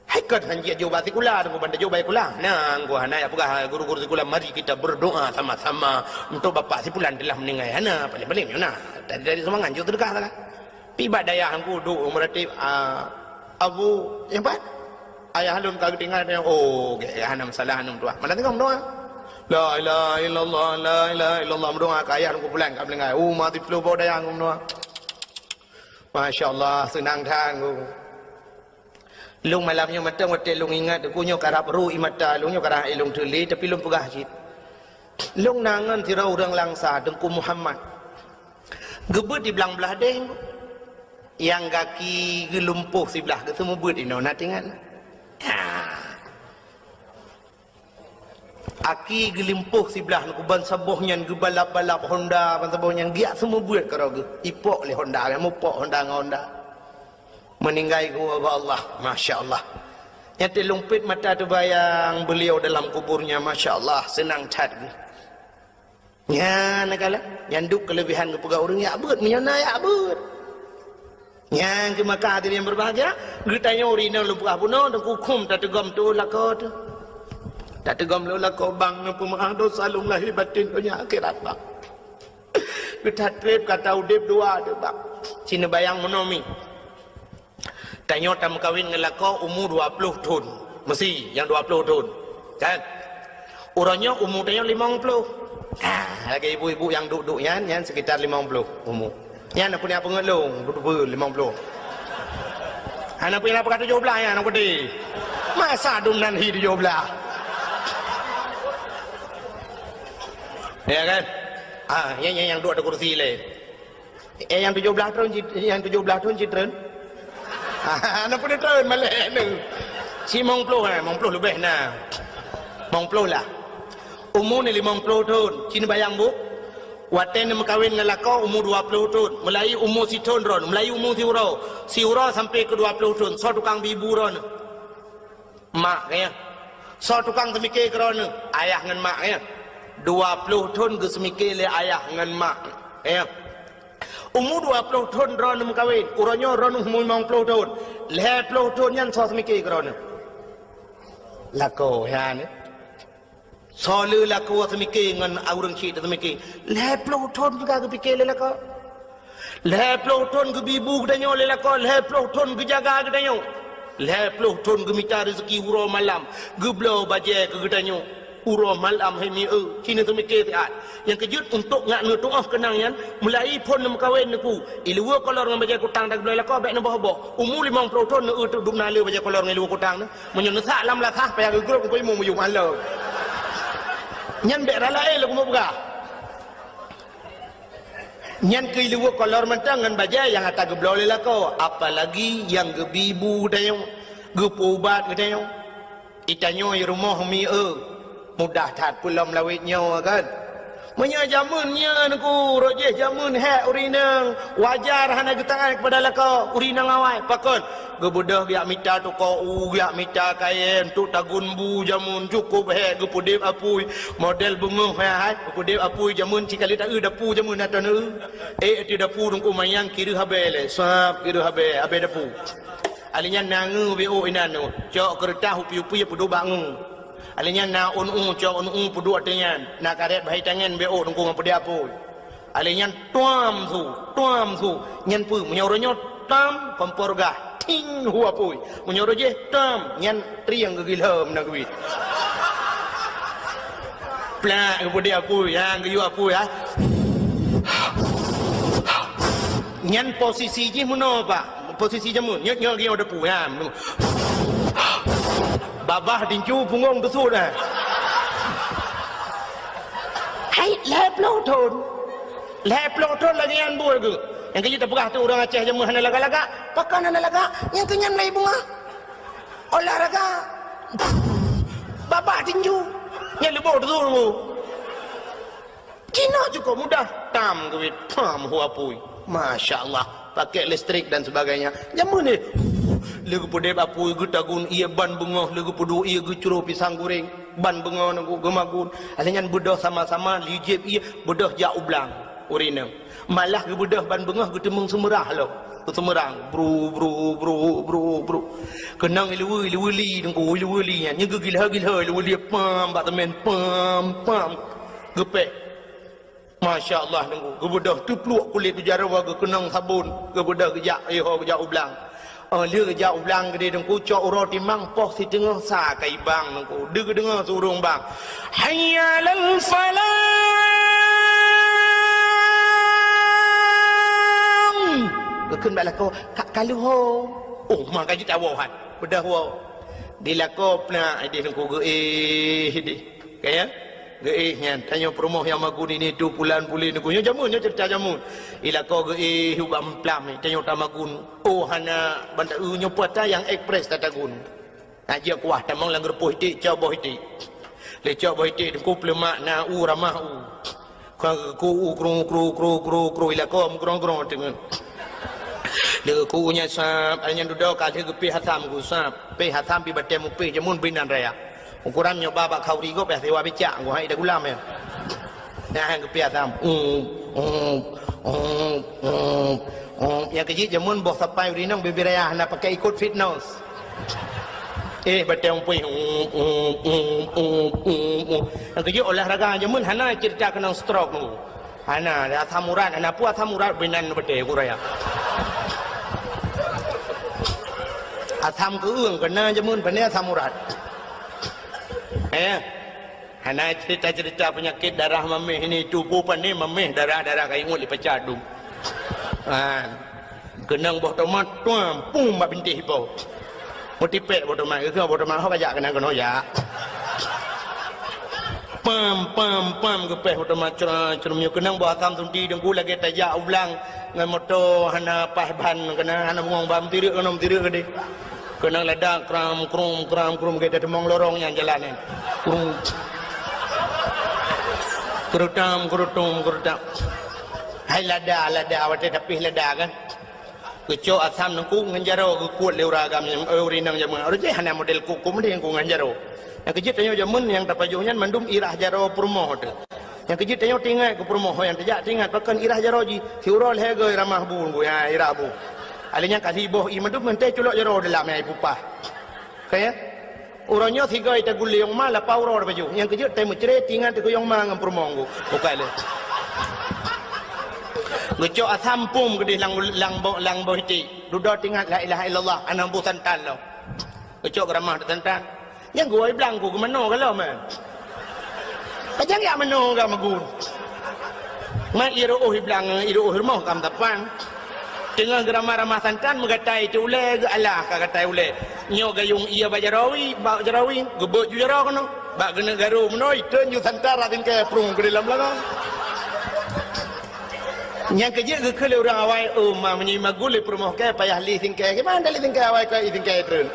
Hai kat hanji jo basikula tu benda jo baikula nah gua hana apakah guru-guru sikula mari kita berdoa sama-sama untuk bapak si pulan telah meninggal hana paling-paling nah dari semangat jo terdekat lah pi badayah aku du meratib abu yang pat ayah halun kagak tinggal dia oh hana masalah hanum tu mana tengok doa la ilaha illallah berdoa ke ayah aku pulang kagak meninggal mati flu badayah aku doa masyaallah senang tang aku Lung malamnya matang hotel lung ingat aku nyo karap ru imata lung nyo karah ilung tuli tapi lung pegah jit lung nangan tirau urang langsa dengku Muhammad gebut di belang belah deng yang kaki gelumpuh si belah ke semua buat ino natingan aki gelimpuh si belah ku ban sabohnya gebalap-balap Honda ban sabohnya giak semua buat karo ge ipok le Honda le mupok Honda ngau Honda meninggal ku Allah Masya Allah yang terlumpit mata tu bayang beliau dalam kuburnya Masya Allah senang cat ya nakala yang duk kelebihan ke pegawai orang ya abut menyana ya abut yang ke Makkah hadirin yang berbahagia getanya urina lupa puno dan kukum tak tegam tu lakot tak tegam lu lakot bang nampu maha dosa lum lahir batin punya akhirat bang kita trip kata udip dua tu bang sini bayang menomi Tanya tam kawin dengan lako umur 20 tahun. Mesti yang 20 tahun. Kan? Orangnya umur tanya 50. Lagi ibu-ibu yang duduk yan sekitar 50 umur. Yan nak punya pengelung, duduk 50. Anak punya apa kata 17 ya anak gede. Masa dum nanti 17. Ya kan? Yang duduk ada kursi le. Yang 17 tahun citren. Anak punya tahun malah ni. Si mong puluh lebih nah. Mong puluh lah. Umur ni 50 tahun. Cina bayang bu. Waten nak kahwin dengan lako umur 20 tahun. Mulai umur si tahun ron. Mulai umur si uro sampai ke 20 tahun. So tukang bibu ron. Mak kaya. So tukang semikir ron. Ayah dengan mak kaya. 20 tahun ke semikir le ayah dengan mak. Kaya. Umur 20 tahun ron nak kahwin. Uranya ron umur 50 tahun. 50 tahun yang so semikir ron. Lako ya ni. Soalnya lako semikir dengan orang cik semikir. 50 tahun juga ke fikir lelako. 50 tahun ke bibu ke tanya lelako. 50 tahun ke jaga ke tanya. 50 tahun ke minta rezeki uro malam. Ke belau bajai ke tanya. Uro malam hemi Cina semikir tiat. Yang kejut untuk ngak nutuh kenangan. Mulai pun nak kahwin aku. Ilua kolor dengan bajai kutang tak belau lelako. Baik nak bawa. Umur 50 tahun nak duduk nala bajai kolor dengan ilua kutang. Menyenesak lam lah sah. Payah ke grup aku imu muyuk malam. Nyan bek ralai lagu mau buka. Nyan keilu kolor mentang dengan bajai yang atas geblol lelako. Apalagi yang gebibu dayong, gepubat dayong. Itanyo rumah mi mudah tat pulam lawitnya kan. Menya jamunnya aku rojeh jamun hek urinang wajar hana getangan kepada lako urinang awai pakon gebudah biak mita tu ko biak mita kain tu tagun bu jamun cukup hek gepudip apui model bengong hai gepudip apui jamun cikali tak dapu jamun atan ti dapu dungku mayang kiri habele sap kiri abe dapu alinya nangu bo inanu cok kertas upi-upi pudu bangu alinya na cok pudu atenyan na karet bahai tangan bo dungku ngapudi apu alinya tuam su nyan pu menyoronyo tam komporga ting hu apu menyoro je tam nyan triang gegilhem na gwi plak ngapudi apu yang geyu apu ya nyan posisi je muno pak posisi jamun nyok dia ada pu ya babah dincu punggung tu sudah. Hai leplo ton lagi yang buat ke? Yang kita pegah tu orang Aceh jamu hana laga-laga, pakan hana laga, yang kenyan lai bunga. Olahraga. Babah dincu. Yang lebih tu tu. Cina juga mudah tam ke pam huapui. Masya-Allah, pakai listrik dan sebagainya. Jamu ni legu pudep apu gu tagun ia ban bungoh legu pudu ia gu curo pisang goreng ban bungoh nanggu gemagun alenyan budoh sama-sama lijib ia budoh ja ublang urina malah gu budoh ban bungoh gu temung semerah lo semerang bro kenang ilu li nanggu ilu li nya gu gila ilu li pam batamen pam gepek Masya Allah nanggu gu budoh tu pluak kulit tu jarawa gu kenang sabun gu budoh gu ja ublang lia jauh belang gede dengku cok uro timang poh si tengah sa kai bang dengku dengar surung bang hayya lal falam keun bala ko kalu ho maka kita wahan bedah ho dilako pna ide dengku ge di kaya ge nyan tanya promoh yang magun ini 2 bulan pulih dengku nya jamun nya cerita jamun ilako ge hubam plam tanya tamagun hana banda nyopata yang ekspres tatagun aja kuah tamang lang repuh ti coboh ti le coboh ti dengku plemak na ramah ku kru ilako grong dengan le ku nya sap anya duduk ka ge pi hatam ku sap pe hatam pi batem pi jamun binan raya ukuran nyoba bak khauri go beh sewa becak go hai da gulam ya nah ke pi hatam yang kecil jamun boh sampai urinang bibiraya nak pakai ikut fitness batang pui yang kecil olahraga jamun hana cerita kena stroke nu hana asam urat hana pu asam urat binan bete kuraya Atam ke uang kena jemun penia samurat. Hana cerita-cerita penyakit darah memeh ini tubuh pani memeh darah-darah kayak ingut dipecah dum. Kenang boh tomat tuam pum mak bintih po. Motipek boh tomat ke boh tomat hok ajak kenang kena ya. Pam ke boh tomat cerum kenang boh atam tunti dengku lagi tajak ulang ngan motor hana pahban kena hana ngong bam tirik kenam tirik ke deh. Kenang ledak kram krum kita demong lorong yang jalan ni. Kerutam. Hai lada awak tapi lada kan. Kecok asam nengku nganjaro kuat leura agam yang urinang jamun. Orangnya hanya model kuku mesti yang ku nganjaro. Yang kecil tanya jamun yang tapajuhnya mandum irah jaro permoh tu. Yang kecil tanya tinggal ke permoh yang tidak tinggal pakan irah jaro ji. Hiurol hego ramah bu ya irah bu. Alihnya kasih boh iman tu menteh culok jero dalam yang pupah. Kaya orangnya tiga itu guli yang malah power baju. Yang kecil temu cerai tinggal tu yang mangan permonggu. Bukan le. Gecok asampum gede lang boh hiti. Duduk tinggal la ilaha illallah anam bu santan lo. Gecok ramah santan. Yang gua bilang gua ke mana kalau man. Kajang ya mana gak magun. Mak iroh bilang iroh rumah kam tapan. Tengah geramah-ramah santan mengatai tu ule ke Allah kata ule nyo gayung ia bajarawi gebuk ju jaro kono bak kena garu menoi ten ju santan ratin ke prung ke dalam belakang yang kerja ke kele orang awai ma menyi magule permoh ke payah li tingkai ke mana li tingkai awai ke tingkai tren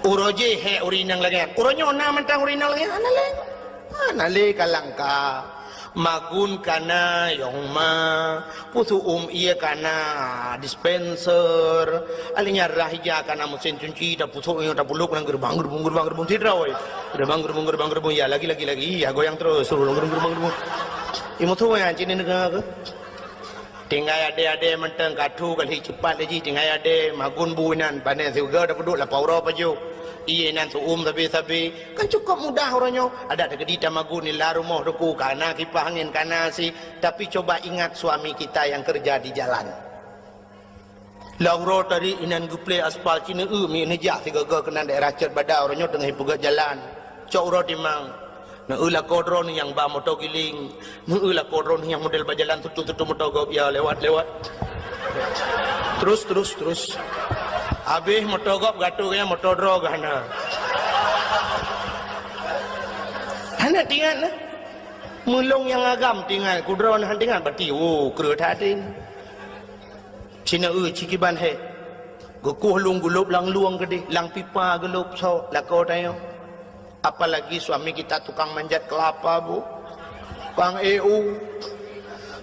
uroje he urinang lagi uronyo na mentang urinang lagi anale kalangka magun kana yang putu ia kana dispenser alinya rahija kana mesin cuci dah putu yang dah puluk nang gerbang tidak oi gerbang ya lagi ya goyang terus suruh gerbang imu tu yang cini negara ke tinggal ada mentang katu kali cepat lagi tinggal ada magun buinan panen juga dah duduk lah power baju iya nan tapi kan cukup mudah orangnya ada di tamagun ni lah rumah duku kana kipas angin kana si tapi coba ingat suami kita yang kerja di jalan lauro tadi inan guple aspal cina mi nejak tiga kena daerah cer badau orangnya tengah pegat jalan cok ro timang na ula kodron yang ba motor giling na ula kodron yang model bajalan tutu motor gop ya lewat terus habis motor gop gatu kaya motor drog hana tinggal lah mulung yang agam tinggal kudron han tinggal berarti kera tadi cina cikiban he gokuh lung gulup lang luang gede lang pipa gelup so lako tayo apalagi suami kita tukang manjat kelapa bu pang EU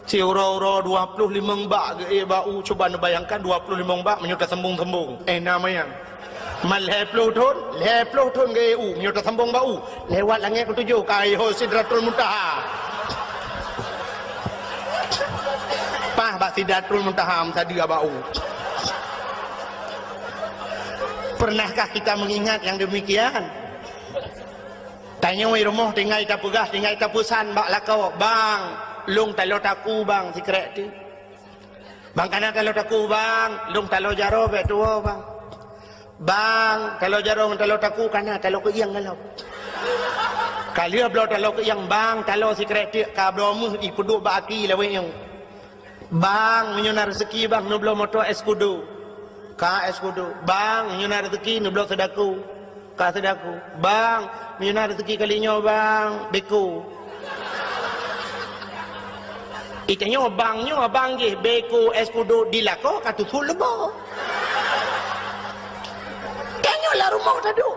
si uro 25 bak ke bau coba bayangkan 25 bak menyudah sembung namanya mal 20 ton ke EU menyudah sembung bau lewat langit ketujuh kai ho sidratul muntaha pah bak sidratul muntaha tadi bau pernahkah kita mengingat yang demikian tanya rumah tinggal kita pegas tinggal kita pusan bak lakau bang lung talo taku bang secret tu bang kana talo taku bang lung talo jaro betua bang talo jaro talo taku kana talo ke yang kalau kali blo talo ke yang bang talo secret tu ka blo mu di peduk baki lawe yang bang menyunar rezeki bang nu blo moto eskudo ka eskudo bang menyunar rezeki nu blo sedaku ka sedaku bang menyunar rezeki kalinya bang beku itanya abang je beko eskudo dilako katusul lebo tanya lah rumah tadu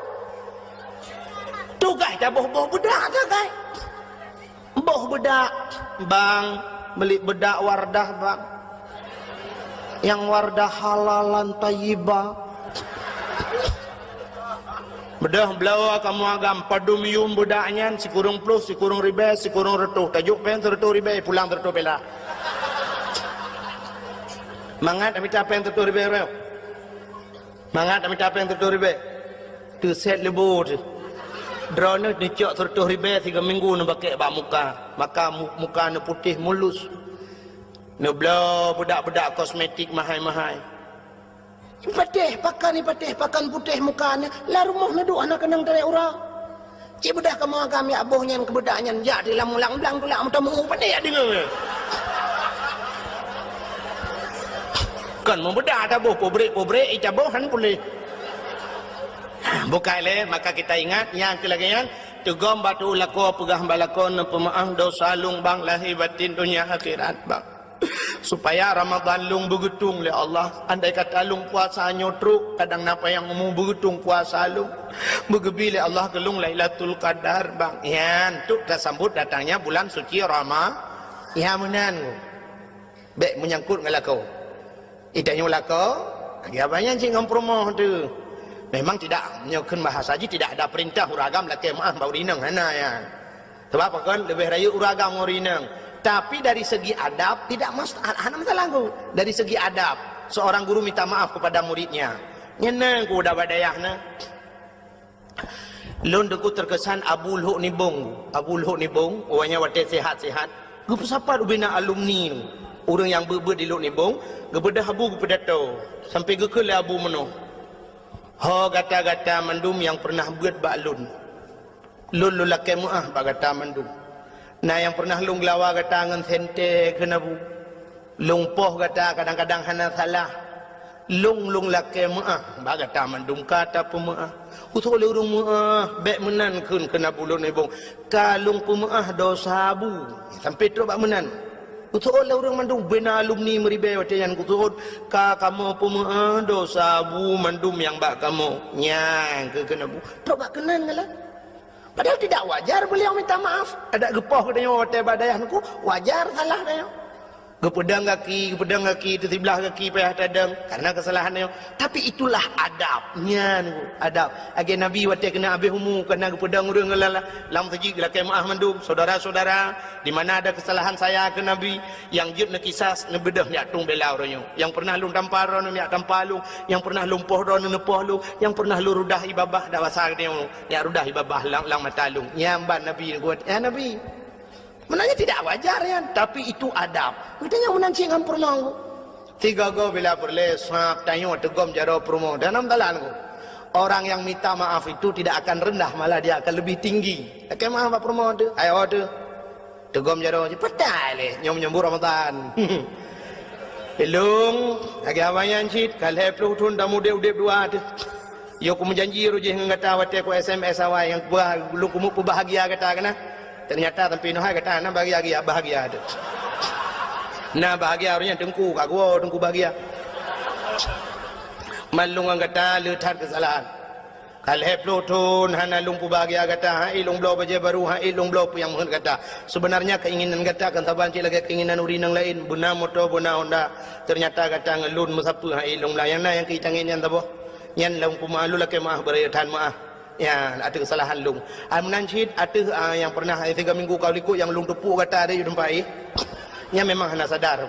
tu guys dah boh bedak tu guys boh bedak bang beli bedak wardah bang yang wardah halalan tayyibah bedah belawa kamu agam padumium budaknya si kurung plus si kurung ribe si kurung retuh tajuk pen retuh ribe pulang retuh bela mangat amit apa yang retuh ribe mangat amit apa yang retuh ribe tu set lebur drone ni cok retuh ribe 3 minggu nak pakai bak muka maka muka ni putih mulus Nublo budak-budak kosmetik mahal-mahal. Patih pakan ni patih pakan putih mukanya. Lah rumah na doa nak kenang dari ura. Cik bedah kamu kami abohnya kebedaknya ya di lamulang belang tu lah mutamu pandai dengar. Kan membedah ada boh pobrek icabohan boleh. Bukai le maka kita ingat yang kelagian tugom batu lako pegah balakon pemaaf dosa lung bang lahir batin dunia akhirat bang. Supaya Ramadan lung begetung le Allah. Andai kata lung puasa nyotruk kadang napa yang mu begetung puasa lung begebi le Allah kelung Lailatul Qadar bang. Yan tu dah sambut datangnya bulan suci Ramadan. Ya menan. Bek menyangkut ngalako. Idanya lako. Agi abanya cing ngompromo tu. Memang tidak menyokun bahasa haji tidak ada perintah uragam laki maaf bau rinang hana ya. Sebab apa kan lebih raya uragam urinang. Tapi dari segi adab tidak masalah ku. Dari segi adab seorang guru minta maaf kepada muridnya. Nyenang ku udah badayahna. Lun deku terkesan Abu Luhuk Nibong. Abu Luhuk Nibong, orangnya wadah sehat-sehat. Gupu siapa bina alumni ni? Orang yang berber di Luhuk Nibong, gebedah Abu gepedato. Sampai gekele Abu menoh. Ho gata-gata mandum yang pernah buat bak lun. Lun lulake muah bak gata mandum. Nah yang pernah lung lawa kata ngan sente kena bu. Lung poh kata kadang-kadang hana salah. Lung lake maah bak kata mandum kata pemaah. Utul urung maah bek menan kun kena bulun ibung. Kalung pemaah dosa bu. Sampai tu bak menan. Utul urung mandum bena alumni meribe watayan kutul ka kamu pemaah dosa bu mandum yang bak kamu nyang ke kena bu. Tu bak kenan ngalah. Padahal tidak wajar beliau minta maaf. Ada gepoh katanya hotel badayah nuku wajar salah dia. Gepedang kaki itu sebelah kaki payah tadang karena kesalahannya. Tapi itulah adabnya nuku. Adab. Agi Nabi wate kena habis humu kena gepedang urang ngalala lam saji lakai maaf mandum saudara-saudara di mana ada kesalahan saya ke Nabi yang jut nak kisas nak bedah nak tung belau ronyo. Yang pernah lung tampar ron nak tampalung, yang pernah lumpuh ron nepoh lu, yang pernah lu rudah ibabah dak wasar dia ya rudah ibabah lang matalung. Nyamban Nabi buat ya Nabi. Menanya tidak wajar ya, tapi itu adab. Katanya menanci ngampur nanggu. Tiga go bila perle sap tanyo tegom jaro promo dalam dalanku. Orang yang minta maaf itu tidak akan rendah, malah dia akan lebih tinggi. Oke maaf Pak promo tu. Ayo tu. Tegom jaro cepetai le nyom-nyom Ramadan. Elung lagi awayan cit kalhe plutun damu de dua tu. Yo ku menjanji rujih ngata wate ku SMS awai yang lu kumu bahagia kata kana. Ternyata tempi noh kata na bahagia ada. Nah bahagia orangnya dengku kagua dengku bahagia. Malung kata letat kesalahan. Kalhe plutun hana lumpu bahagia kata hai lung blo baje baru hai lung blo yang mohon kata. Sebenarnya keinginan kata kan sabanci lagi keinginan urinang lain buna motor buna Honda. Ternyata kata ngelun musapu hai lung layana yang kita ingin yang tabo. Yan lung pumalu laki maaf berayatan maaf. Ya, ada kesalahan lung. Menancit ada yang pernah 3 minggu kau likut yang lung tepuk kata ada you tempai. Nya memang hana sadar.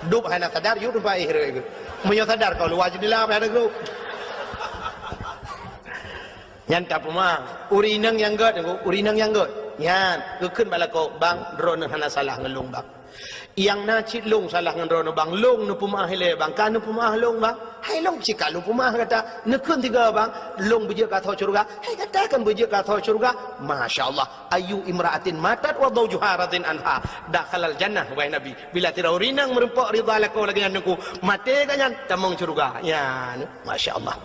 Dup hana sadar you tempai hero. Munyo sadar kau luar jendela apa ada group. Yan tak puma. Urinang yang god, urinang yang god. Yan, keun balako bang drone hana salah ngelung bang. Yang nacit lung salah ngan rono bang lung nu pumah hele bang kan nu pumah lung bang hai lung cika lu pumah kata nekun tiga bang lung beje ka tho surga hai kata kan beje ka tho surga masyaallah ayu imraatin matat wa zawjuharatin anha dakhalal jannah wa nabi bila tira urinang merempok ridha lako lagi nganku mate kanyan tamong surga ya masyaallah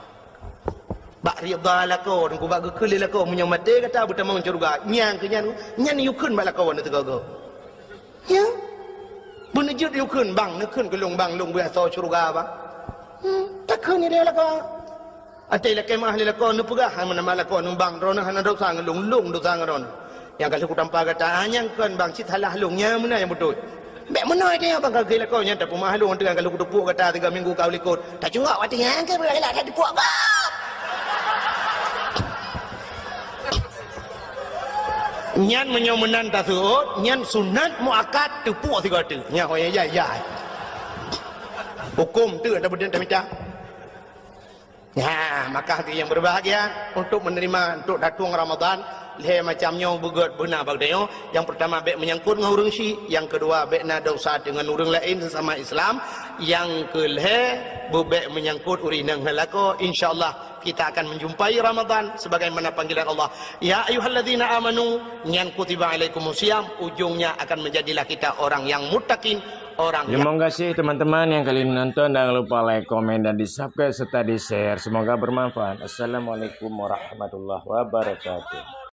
bak ridha lako nku bak gekeli lako munya mate kata butamong surga nyang kenyan nyan yukun balako wan tegago ya Bunajud yukun bang, nekun kelung bang, lung biasa surga bang. Takkan ni dia lako. Atai laki mahli lako, nupugah mana malako numbang, rona hana dosa ngelung, lung dosa ngeron. Yang kalau kutampa kata, anyang kan bang, cit halah lungnya mana yang betul. Bek mana dia bang kalau lako nya tak pumah lung, dengan kalau kutupuk kata 3 minggu kau likut. Tak cungak watinya kan berlalah tak dipuk bang. Nyan menyomenan tasut, nyan sunat muakat tepuk tiga tu. Nya hoya ya. Hukum tu ada benda minta. Ya, maka hati yang berbahagia untuk menerima untuk datung Ramadan le macamnya bugot benar bagdayo. Yang pertama bek menyangkut dengan orang Syiah, yang kedua bek nak dosa dengan orang lain sesama Islam, yang kelih bek menyangkut urinang halako. Insyaallah kita akan menjumpai Ramadan sebagaimana panggilan Allah. Ya ayyuhalladzina amanu nyan kutiba alaikumusiyam, ujungnya akan menjadilah kita orang yang muttaqin, orang yang... Terima kasih teman-teman yang kali ini nonton. Jangan lupa like, komen, dan di subscribe serta di share. Semoga bermanfaat. Assalamualaikum warahmatullahi wabarakatuh.